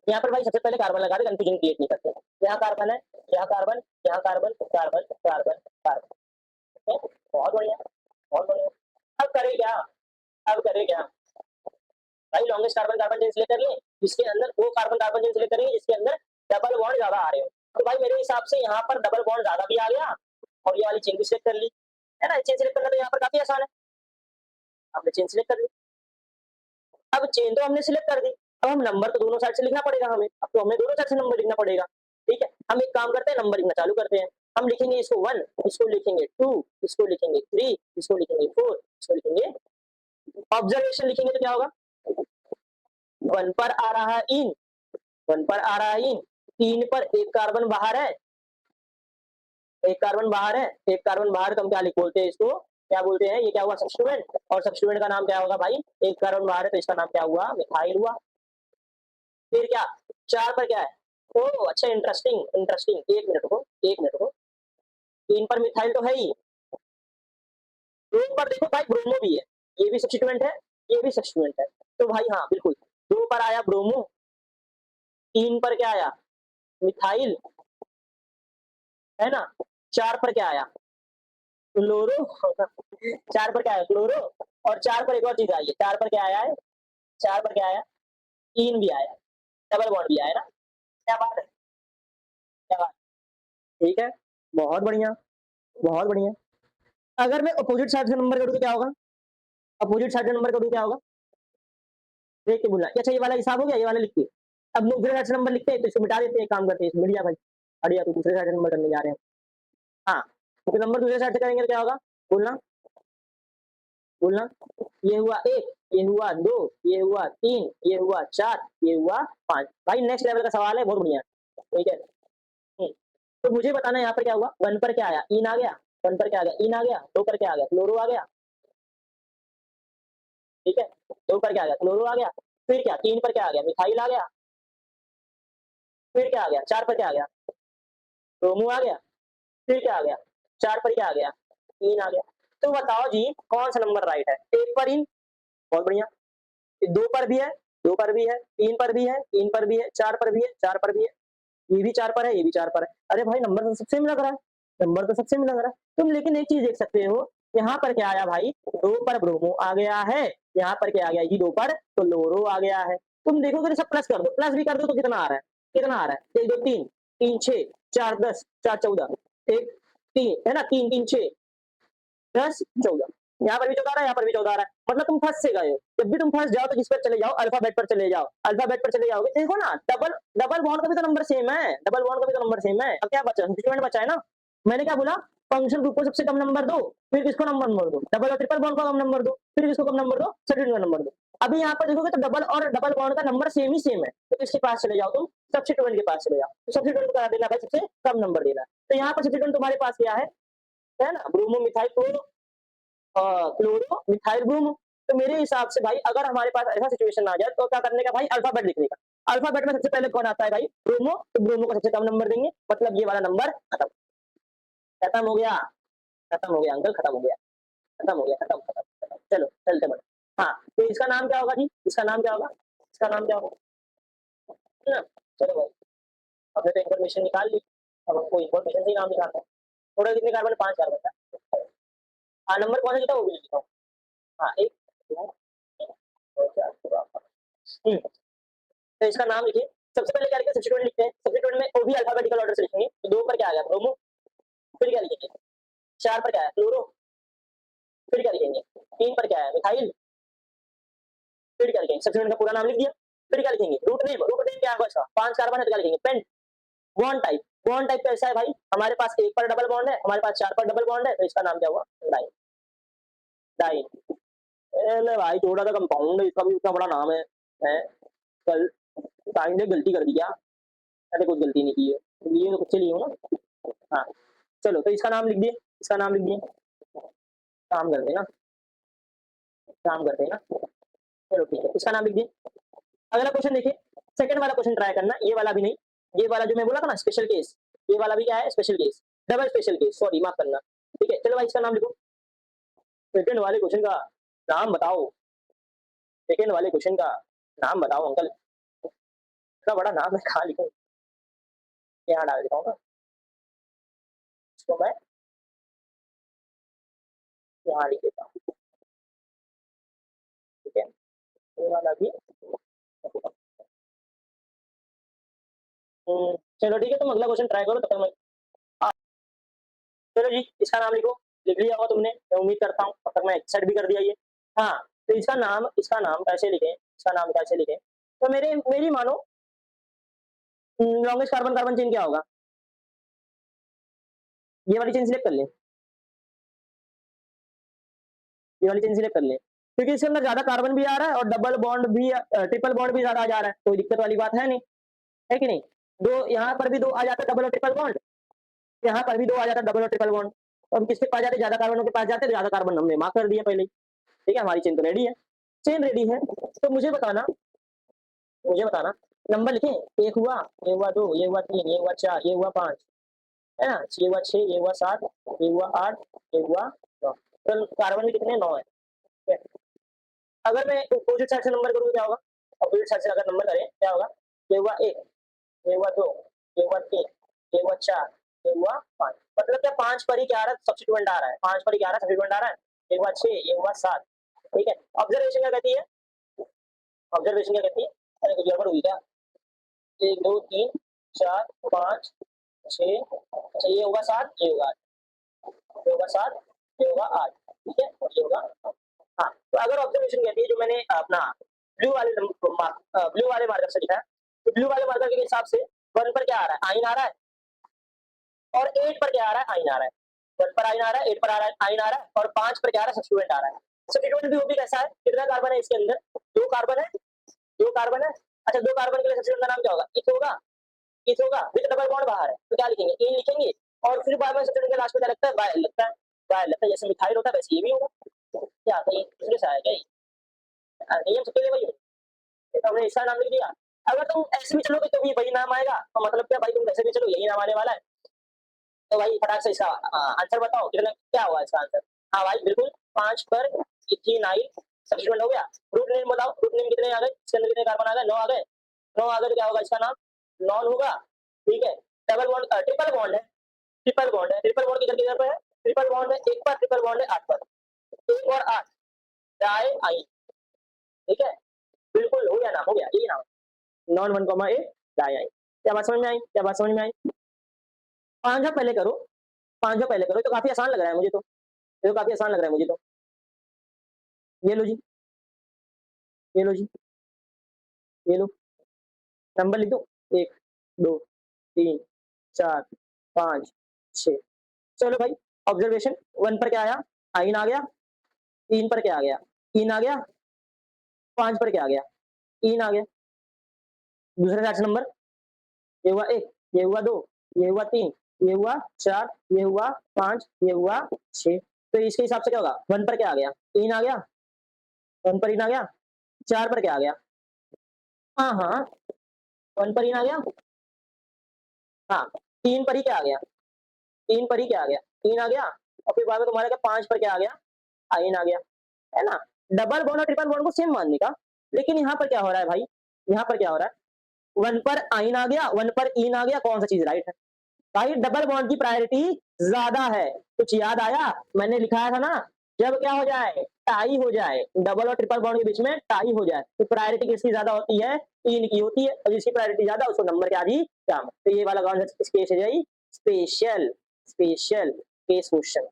यहाँ पर भाई सबसे पहले कार्बन लगा दे, कंफ्यूजन क्रिएट नहीं करते। यहाँ कार्बन है, यहाँ कार्बन, यहाँ कार्बन, कार्बन, कार्बन, कार्बन, ठीक है? बहुत बढ़िया, बहुत बढ़िया। अब करें क्या? अब करें क्या? भाई longest carbon carbon chain select कर ले, जिसके अंदर वो कार्बन कार्बन चेन सिलेक्ट करेंगे जिसके अंदर डबल बॉन्ड ज्यादा आ रहे हो। तो भाई मेरे हिसाब से यहाँ पर डबल बॉन्ड ज्यादा भी आ गया और ये वाली चेन भी सिलेक्ट कर ली, है ना? चेन सिलेक्ट करना तो यहाँ पर काफी आसान है, हमने चेन सिलेक्ट कर ली। अब चेन तो हमने सिलेक्ट कर दी, अब हम नंबर तो दोनों साइड से लिखना पड़ेगा हमें, अब तो हमें दोनों साइड से नंबर लिखना पड़ेगा, ठीक है? हम एक काम करते हैं, नंबर लिखना चालू करते हैं। हम लिखेंगे इसको 1, इसको लिखेंगे 2, इसको लिखेंगे 3, इसको लिखेंगे 4, इसको लिखेंगे, ऑब्जर्वेशन लिखेंगे तो क्या होगा? 1 पर आ रहा है इन, 1 पर आ रहा है इन, 3 पर एक कार्बन बाहर है, एक कार्बन बाहर है, एक कार्बन बाहर है, तो हम क्या लिख बोलते हैं इसको? क्या बोलते हैं? ये क्या हुआ? सब्स्टिट्यूएंट, और सब्स्टिट्यूएंट का नाम क्या होगा भाई? एक कार्बन बाहर है तो इसका नाम क्या हुआ? मिथाइल हुआ। फिर क्या? 4 पर क्या है? ओह अच्छा, इंटरेस्टिंग इंटरेस्टिंग, 1 मिनट रुको, 1 मिनट रुको। 3 पर मिथाइल तो है ही, 2 पर देखो भाई ब्रोमो भी है, ये भी सब्स्टिट्यूएंट है, ये भी सब्स्टिट्यूएंट है, तो भाई हाँ बिल्कुल, 2 पर आया ब्रोमो, 3 पर क्या आया? मिथाइल, है ना? 4 पर क्या आया? क्लोरो, 4 पर क्या आया? क्लोरो, और 4 पर एक और चीज आई है, 4 पर क्या आया है? 4 पर क्या आया? इन भी आया, डबल बॉन्ड भी आया ना? क्या बात है, क्या बात, ठीक है? बहुत बढ़िया, बहुत बढ़िया। अगर मैं अपोजिट साइड से नंबर करूँ तो क्या होगा? अपोजिट साइड से नंबर करूँ क्या होगा? देख के बोलना। अच्छा ये वाला हिसाब हो गया, ये वाला लिख के। अब दूसरे साइड से नंबर लिखते हैं तो इसको मिटा देते हैं, एक काम करते हैं, मिट गया भाई, हट गया, तो दूसरे साइड से नंबर करने जा रहे हैं। हाँ, तो नंबर दूसरे साइड से करेंगे तो क्या होगा? बोलना, बोलना। ये हुआ 1, ये हुआ 2, ये हुआ 3, ये हुआ 4, ये हुआ 5। भाई नेक्स्ट लेवल का सवाल है, बहुत बढ़िया, ठीक है? तो मुझे बताना है यहाँ पर क्या हुआ? 1 पर क्या आया? इन आ गया, 1 पर क्या आ गया? इन आ गया, 2 पर क्या आ गया? क्लोरो आ गया, ठीक है? 2 पर क्या आ गया? क्लोरो आ गया, फिर क्या? 3 पर क्या आ गया? मिथाइल आ गया, फिर क्या आ गया? 4 पर क्या आ गया? ब्रोमो आ गया, फिर क्या आ गया? 4 पर क्या आ गया? इन आ गया। तो बताओ जी कौन सा नंबर राइट है? 1 पर इन, बहुत बढ़िया, 2 पर भी है, 2 पर भी है, 3 पर भी है, 3 पर भी है, 4 पर भी है, 4 पर भी है, ये भी 4 पर है, ये भी 4 पर है। अरे भाई नंबर तो सबसे लग रहा है, नंबर तो सबसे लग रहा है। तुम लेकिन एक चीज देख सकते हो, यहाँ पर क्या आया भाई? 2 पर ब्रोमो आ गया है, यहाँ पर क्या आ गया जी? 2 पर तो लोरो आ गया है। तुम देखोगे तो सब प्लस कर दो, प्लस भी कर दो तो कितना आ रहा है? कितना आ रहा है? 1 2 3, 3 6, 4 10, 4 14, 1 3 है ना, 3 3 6 10 14, यहाँ पर भी 14 आ रहा है, यहाँ पर भी 14 आ रहा है, मतलब तुम फंस से गए हो। जब भी तुम फंस जाओ तो किस पर चले जाओ? अल्फाबेट पर चले जाओ, अल्फाबेट पर चले जाओगे, देखो ना डबल डबल बॉन्ड का भी तो नंबर सेम है, डबल बॉन्ड का भी तो नंबर सेम है। अब क्या बचा? सब्स्टिट्यूएंट बचा है ना? मैंने क्या बोला? फंक्शन ग्रुप को सबसे कम नंबर दो, फिर किसको नंबर दो? डबल और ट्रिपल बॉन्ड को कम नंबर दो, फिर किसको कम नंबर दो? सब्स्टिट्यूएंट का नंबर दो। अभी यहाँ पर देखोगे तो डबल और डबल बॉन्ड का नंबर सेम है, तो इसके पास चले जाओ तुम, सब्स्टिट्यूएंट के पास चले जाओ, तो सब्स्टिट्यूएंट को करा देना भाई सबसे कम नंबर देना। तो यहाँ पर सब्स्टिट्यूएंट तुम्हारे पास क्या है ना, bromo methyl chloro, chloro methyl bromo. तो मेरे हिसाब से भाई अगर हमारे पास ऐसा सिचुएशन आ जाए तो क्या करने का भाई, अल्फाबेट लिखने का। अल्फाबेट में सबसे पहले कौन आता है भाई, ब्रोमो, तो ब्रोमो को सबसे कम नंबर देंगे, मतलब ये वाला नंबर खत्म, खत्म हो गया, खत्म हो गया अंकल, खत्म हो गया, खत्म हो गया, खत्म खत्म खत्म। चलो चलते बढ़ो। हाँ, तो इसका नाम क्या होगा जी, इसका नाम क्या होगा, इसका नाम क्या होगा, है ना। चलो भाई, हमने तो इन्फॉर्मेशन निकाल ली, अब हमको इन्फॉर्मेशन से ही नाम निकालना है। थोड़ा कितने कार्बन, 5 कार्बन था। हाँ, नंबर कौन सा लिखा वो भी लिखा हूँ। हाँ, 1 2 3 4 5। तो इसका नाम लिखिए। सबसे पहले क्या लिखें, सब्स्टिट्यूएंट लिखते हैं। सब्स्टिट्यूएंट में वो भी अल्फाबेटिकल ऑर्डर से लिखेंगे। तो 2 पर क्या आ गया, ब्रोमो, फिर क्या लिखेंगे, 4 पर क्या है, क्लोरो, फिर क्या लिखेंगे, 3 पर क्या है, मिथाइल, फिर क्या लिखेंगे, सब्स्टिट्यूएंट का पूरा नाम लिख दिया, फिर क्या लिखेंगे, रूट नेम क्या होगा इसका, 5 कार्बन है तो क्या लिखेंगे, पेंट। बॉन्ड टाइप कैसा है भाई, हमारे पास 1 पर डबल बॉन्ड है, हमारे पास 4 पर डबल बॉन्ड है, तो इसका नाम क्या हुआ, डाइन। डाइन, अरे भाई थोड़ा सा कंपाउंड है, इसका भी इतना बड़ा नाम है? कल डाइन ने गलती कर दी क्या, मैंने कुछ गलती नहीं की है, लिए तो खुद से लिए हो ना। हाँ, चलो तो इसका नाम लिख दिए, इसका नाम लिख दिए, काम करते हैं ना, काम करते हैं ना, चलो ठीक है, इसका नाम लिख दिए। अगला क्वेश्चन देखिए, सेकंड वाला क्वेश्चन ट्राई करना, ये वाला भी नहीं, ये वाला जो मैं बोला था ना स्पेशल केस, ये वाला भी क्या है, special case, double special case, sorry माफ करना। ठीक है, चलो भाई इसका नाम लिखो। सेकंड वाले क्वेश्चन का नाम बताओ, सेकंड वाले क्वेश्चन का नाम बताओ अंकल, इतना बड़ा नाम है कहाँ लिखूं, यहाँ डाल देता हूँ ना, इसको मैं यहाँ लिख देता हूँ। ठीक है, ये वाला भी। चलो ठीक है, तुम अगला क्वेश्चन ट्राई करो तब तक मैं, हाँ, चलो जी इसका नाम लिखो। लिख लिया होगा तुमने, मैं उम्मीद करता हूँ, तब तक मैं सेट भी कर दिया ये। हाँ, तो इसका नाम कैसे लिखें, इसका नाम कैसे लिखें, तो मेरी मानो लॉन्गेस्ट कार्बन कार्बन चेन क्या होगा, ये वाली चेन सिलेक्ट कर लें, ये वाली चेन सिलेक्ट कर लें, क्योंकि इसके अंदर ज्यादा कार्बन भी आ रहा है और डबल बॉन्ड भी, ट्रिपल बॉन्ड भी ज्यादा आ जा रहा है, कोई दिक्कत वाली बात है नहीं, है कि नहीं। दो यहाँ पर भी 2 आ जाता है डबल और ट्रिपल बॉन्ड, यहाँ पर भी 2 आ जाता है डबल और ट्रिपल बॉन्ड, तो हम किसके पास जाते, ज्यादा कार्बनों के पास जाते, तो ज्यादा कार्बन हमने मार्क कर दिया पहले ही। ठीक है, हमारी चेन तो रेडी है, चेन रेडी है, तो मुझे बताना नंबर लिखें, एक हुआ, ये हुआ 2, ये हुआ 3, ये हुआ 4, ये हुआ 5, है ना, ये हुआ 6, ये हुआ 7, ये हुआ 8, ये हुआ 9, तो कार्बन में कितने, 9 है। ठीक है? अगर मैं अपोजिट साइड से नंबर करूँ तो क्या होगा, अपोजिट साइड से अगर नंबर करें क्या होगा, ये हुआ 1, ये हुआ 2, ये हुआ 3, ये हुआ 4, ये हुआ 5, मतलब क्या 5 पर ही क्या आ रहा है, सब्स्टिट्यूएंट आ रहा है, 5 पर ही क्या आ रहा है, सब्स्टिट्यूएंट आ रहा है, ये हुआ 6, ये हुआ 7। ठीक है, ऑब्जर्वेशन क्या कहती है, ऑब्जर्वेशन क्या कहती है, अरे कुछ गड़बड़ हुई क्या, 1 2 3 4 5 6, अच्छा ये होगा 7, ये होगा 8, ये होगा 7, ये होगा 8, ठीक है, और ये होगा, हाँ, तो अगर ऑब्जर्वेशन कहती है जो मैंने अपना ब्लू वाले मार्कर से लिखा है, तो ब्लू वाले मार्कर के हिसाब से 1 पर क्या आ रहा है, आइन आ रहा है, और 8 पर क्या आ रहा है, आइन आ रहा है, 1 पर आइन आ रहा है, 8 पर आ रहा है, आइन आ रहा है, और 5 पर क्या आ रहा है, सब्स्टिट्यूएंट आ रहा है। सब्स्टिट्यूएंट भी वो भी कैसा है, कितना कार्बन है इसके अंदर, 2 कार्बन है, 2 कार्बन है, अच्छा 2 कार्बन के लिए सब्स्टिट्यूएंट का नाम क्या होगा, इथ होगा, इथ होगा, विद डबल बॉन्ड बाहर है, तो क्या लिखेंगे, इन लिखेंगे, और फिर बाद में सब्स्टिट्यूएंट के लास्ट में क्या लगता है, बाय लगता है, बाय लगता है, जैसे मिथाइल होता है वैसे ये भी होगा, क्या आता है ये दूसरे से आएगा ये, नियम सबके लिए वही है, तो हमने इसका नाम लिख दिया। अगर तुम ऐसे भी चलोगे तो भी वही नाम आएगा, तो मतलब क्या भाई, तुम कैसे भी चलो यही नाम आने वाला है, तो भाई फटाक से इसका आंसर बताओ, कितना क्या हुआ इसका आंसर, हाँ भाई बिल्कुल, 5 पर इथेनाइल सब्स्टिट्यूएंट हो गया। रूट नेम बताओ, रूट नेम कितने आ गए, इसके अंदर कितने कार्बन आ गए, 9 आ गए, 9 आ गए, तो क्या होगा इसका नाम, नॉन होगा। ठीक है, डबल बॉन्ड, ट्रिपल बॉन्ड है, ट्रिपल बॉन्ड है, ट्रिपल बॉन्ड किधर किधर पे है, ट्रिपल बॉन्ड है 1 पर, ट्रिपल बॉन्ड है 8 पर, 1 और 8, डाई आई, ठीक है, बिल्कुल हो गया नाम, हो गया यही नाम, non 1 comma A, diyne. क्या बात समझ में आई, क्या बात समझ में आई, 5 पहले करो, 5 पहले करो, तो काफी आसान लग रहा है मुझे तो, ये तो काफी आसान लग रहा है मुझे तो, ये लो जी, ये लो जी, ये लो, नंबर लिख दो, 1 2 3 4 5 6, चलो भाई, ऑब्जर्वेशन 1 पर क्या आया, आइन आ गया, 3 पर क्या आ गया, इन आ गया, 5 पर क्या आ गया, इन आ गया। दूसरा रिएक्शन नंबर, ये हुआ 1, ये हुआ 2, ये हुआ 3, ये हुआ 4, ये हुआ 5, ये हुआ 6। तो इसके हिसाब से क्या होगा, 1 पर क्या आ गया, इन आ गया, 1 पर इन आ गया, 4 पर क्या आ गया, हाँ, हाँ, 1 पर इन आ गया, हाँ, 3 पर ही क्या आ गया, 3 पर ही क्या आ गया, इन आ गया, और फिर बाद में तुम्हारा क्या 5 पर क्या आ गया, आइन आ गया, है ना? डबल बॉन्ड और ट्रिपल बॉन्ड को सेम मानने का, लेकिन यहाँ पर क्या हो रहा है भाई, यहाँ पर क्या हो रहा है, 1 पर आइन आ गया, 1 पर इन आ गया, कौन सा चीज़ राइट है? भाई डबल बॉन्ड की प्रायोरिटी ज़्यादा है। कुछ याद आया? मैंने लिखाया था ना, जब क्या हो जाए, टाई हो जाए, डबल और ट्रिपल बॉन्ड के बीच में टाई हो जाए, तो प्रायोरिटी किसकी ज़्यादा होती है? इन की होती है, और जिसकी प्रायोरिटी ज़्यादा उसको नंबर क्या दी, कम। तो ये वाला कौन सा केस है जी? स्पेशल, स्पेशल केस क्वेश्चन,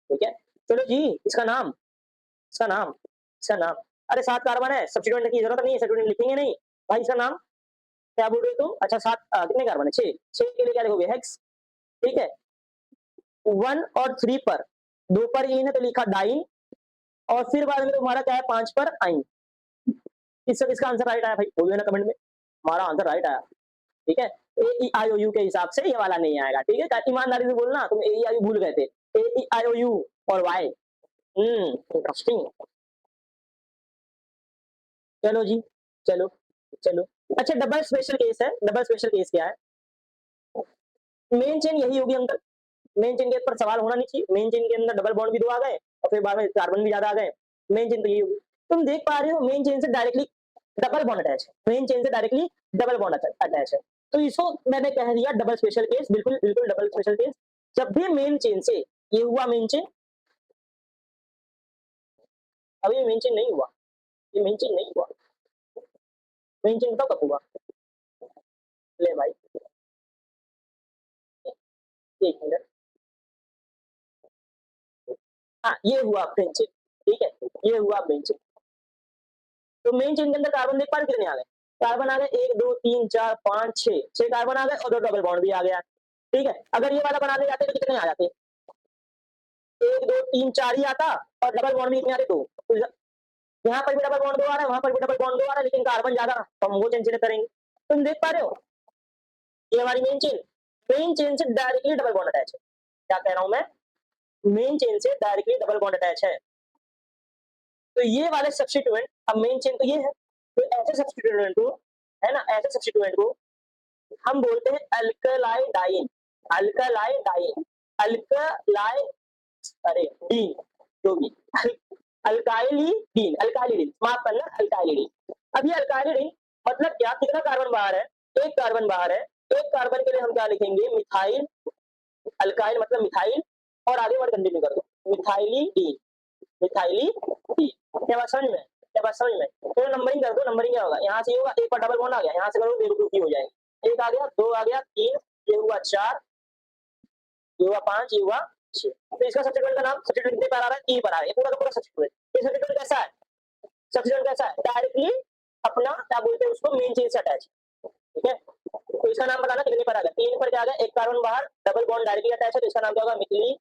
ठीक है? चलो जी, इसका नाम, इसका नाम, अरे 7 कार्बन है, सब्स्टिट्यूएंट की जरूरत नहीं है, सब्स्टिट्यूएंट लिखेंगे नहीं। भाई इसका नाम क्या बोल रहे हो तुम? अच्छा 7 कितने कार्बन है? 6, 6 के लिए क्या लिखोगे? हेक्स, ठीक है? 1 और 3 पर, 2 पर इन है तो लिखा डाइन, और फिर बाद में तुम्हारा क्या है, 5 पर आइन। इसका आंसर राइट आया भाई, बोल देना कमेंट में, हमारा आंसर राइट आया, ठीक है? ए ई आई ओ यू के हिसाब से ये वाला नहीं आएगा, ठीक है? ईमानदारी से बोलना, तुम ए ई आई ओ भूल गए थे, ए ई आई ओ यू और वाई। इंटरेस्टिंग। चलो जी, चलो, चलो। अच्छा डबल स्पेशल केस है, डबल स्पेशल केस क्या है? मेन चेन यही होगी अंकल, मेन चेन के ऊपर सवाल होना नहीं चाहिए, मेन चेन के अंदर डबल बॉन्ड भी 2 आ गए, और फिर बाद में कार्बन भी ज़्यादा आ गए, मेन चेन तो यही होगी। तुम देख पा रहे हो मेन चेन से डायरेक्टली डबल बॉन्ड अटैच है, मेन चेन से डायरेक्टली डबल बॉन्ड अटैच है। तो इसको मैंने कह दिया डबल स्पेशल केस, बिल्कुल, बिल्कुल डबल स्पेशल केस। जब भी मेन चेन से ये हुआ मेन चेन, अभी मेन चेन नहीं हुआ, ये मेन चेन नहीं हुआ, मेन चेन कब हुआ? ले भाई, 1 मिनट, हाँ, ये हुआ मेन चेन, ठीक है? ये हुआ मेन चेन। तो मेन चेन के अंदर कार्बन देख पा रहे कितने आ गए? कार्बन आ गए 1, 2, 3, 4, 5, 6, 6 कार्बन आ गए और 2 डबल बॉन्ड भी आ गया, ठीक है? अगर ये वाला बनाने जाते तो कितने आ जाते? 1, 2, 3, 4 ही आता, और डबल बॉन्ड भी कितने आते? 2। तो यहाँ पर भी डबल बॉन्ड 2 आ रहा है, वहां पर भी डबल बॉन्ड 2 आ रहा है, लेकिन कार्बन ज्यादा, तो हम वो चेन सिलेक्ट करेंगे। तुम देख पा रहे हो, ये हमारी मेन चेन से डायरेक्टली डबल बॉन्ड अटैच है। क्या कह रहा हूं मैं? मेन चेन से डायरेक्टली डबल बॉन्ड अटैच है। तो ये वाले सब्स्टिट्यूएंट, अब मेन चेन तो ये है, तो ऐसे सब्स्टिट्यूएंट को, है ना, ऐसे सब्स्टिट्यूएंट को हम बोलते हैं अल्कलाइडाइन, अल्कलाइडाइन, अल्कलाई, अरे डीन, जो भी, अल्काइलिडीन, अल्काइलिडीन, माफ करना, अल्काइलिडीन। अब ये अल्काइलिडीन मतलब क्या, कितना कार्बन बाहर है? 1 कार्बन बाहर है, 1 कार्बन के लिए हम क्या लिखेंगे? मिथाइल, अल्काइल मतलब मिथाइल, और आगे वर्ड कंटिन्यू कर दो, मिथाइलिडीन, मिथाइलिडीन। क्या बात समझ में? क्या बात समझ में? तो नंबरिंग कर दो, नंबरिंग क्या होगा, यहाँ से होगा 1 पर डबल बॉन्ड आ गया, यहाँ से करो बेवकूफी हो जाएगी, 1 आ गया, 2 आ गया, 3, ये हुआ 4, ये हुआ 5, ये हुआ 6। तो इसका सब्स्टिट्यूएंट का नाम, सब्स्टिट्यूएंट कितने पर आ रहा है? ई पर आ रहा है, ये पूरा का पूरा सब्स्टिट्यूएंट। ये सब्स्टिट्यूएंट कैसा है? सब्स्टिट्यूएंट कैसा है? डायरेक्टली अपना क्या बोलते हैं उसको, मेन चेन से अटैच, ठीक है? तो इसका नाम बताना कितने पर आ गया? 3 पर क्या आ गया? 1 कार्बन बाहर, डबल बॉन्ड डायरेक्टली अटैच है, तो इसका नाम क्या होगा? मिथिलीडीन,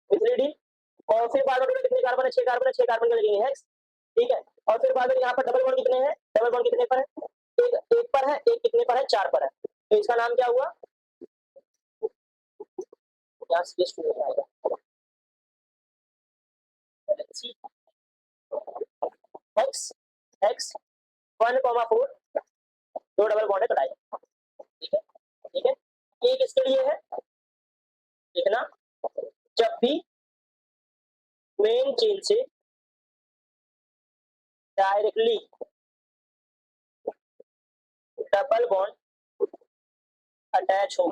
मिथिलीडीन। और फिर बाद में कितने कार्बन है? 6 कार्बन है, 6 कार्बन का लगेंगे हेक्स, ठीक है? और फिर बाद में यहाँ पर डबल बॉन्ड कितने हैं? डबल बॉन्ड कितने पर है? एक पर है, एक कितने पर है? 4 पर है, तो इसका नाम क्या हुआ? यहाँ से स्टूडेंट आएगा एक्स, एक्स 1,4, 2 डबल बॉन्ड है तो डाई, ठीक है? ठीक है, ये किसके लिए है? देखना, जब भी मेन चेन से डायरेक्टली डबल बॉन्ड अटैच हो,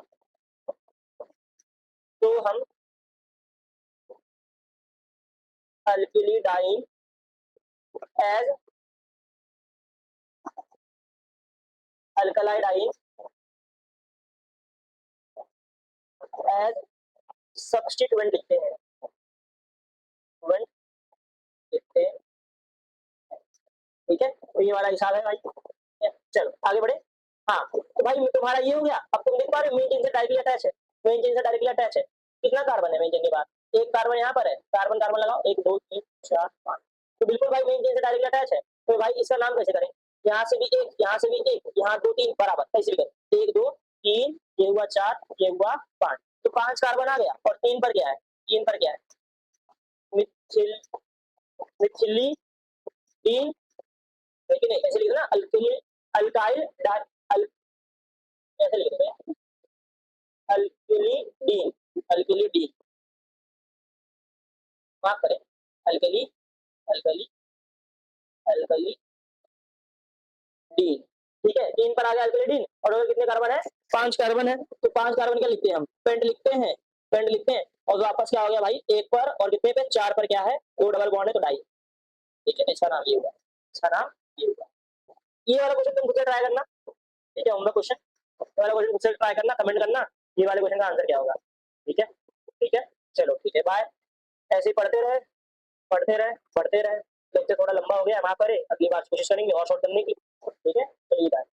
तो हम अल्किलिडाइन एज अल्कलाइडाइन एज सब्स्टिट्यूएंट लिखते हैं, लिखते हैं, ठीक है? तो ये वाला हिसाब है भाई। चलो आगे बढ़े। हाँ, तो भाई तुम्हारा ये हो गया। अब तुम देख पा रहे हो मेन चेन से डायरेक्टली अटैच है, मेन चेन से डायरेक्टली अटैच है। कितना कार्बन है मेन चेन के बाद? 1 कार्बन यहाँ पर है, कार्बन कार्बन लगाओ, 1, 2, 3, 4, 5, तो बिल्कुल भाई मेन चेन से डायरेक्टली अटैच है। तो भाई इसका नाम कैसे करें? यहाँ से भी एक, यहाँ से भी एक, यहाँ 2 3 बराबर कैसे भी करें? 1 2 3, ये हुआ 4, ये हुआ 5। तो 5 कार्बन आ गया और 3 पर क्या है? 3 पर क्या है? मिथिल मिथिलीडीन है कि नहीं? ऐसे लिखो ना, अल्किल अल्काइल डाइ अल ऐसे लिखो भैया, अल्किलीडीन, अल्किलीडीन, माफ करें, अल्कली अल्कली अल्कली डीन। ठीक है, 3 पर आ गया अल्कलीडीन और टोटल कितने कार्बन है? 5 कार्बन है। तो 5 कार्बन क्या लिखते हैं हम? पेंट लिखते हैं, पेंट लिखते हैं। और वापस क्या हो गया भाई? 1 पर और कितने पे? 4 पर क्या है? 2 डबल बॉन्ड है तो डाई। ठीक है, इसका नाम ये हुआ, इसका नाम ये हुआ। ये वाला क्वेश्चन तुम खुद से ट्राई करना। ठीक है, होमवर्क क्वेश्चन, ये वाला क्वेश्चन खुद से ट्राई करना, कमेंट करना ये वाले क्वेश्चन का आंसर क्या होगा। ठीक है, ठीक है, चलो ठीक है, बाय। ऐसे ही पढ़ते रहे, पढ़ते रहे, पढ़ते रहे। लेक्चर थोड़ा लंबा हो गया, माफ करें, अगली बार कोशिश करेंगे और शॉर्ट करने की।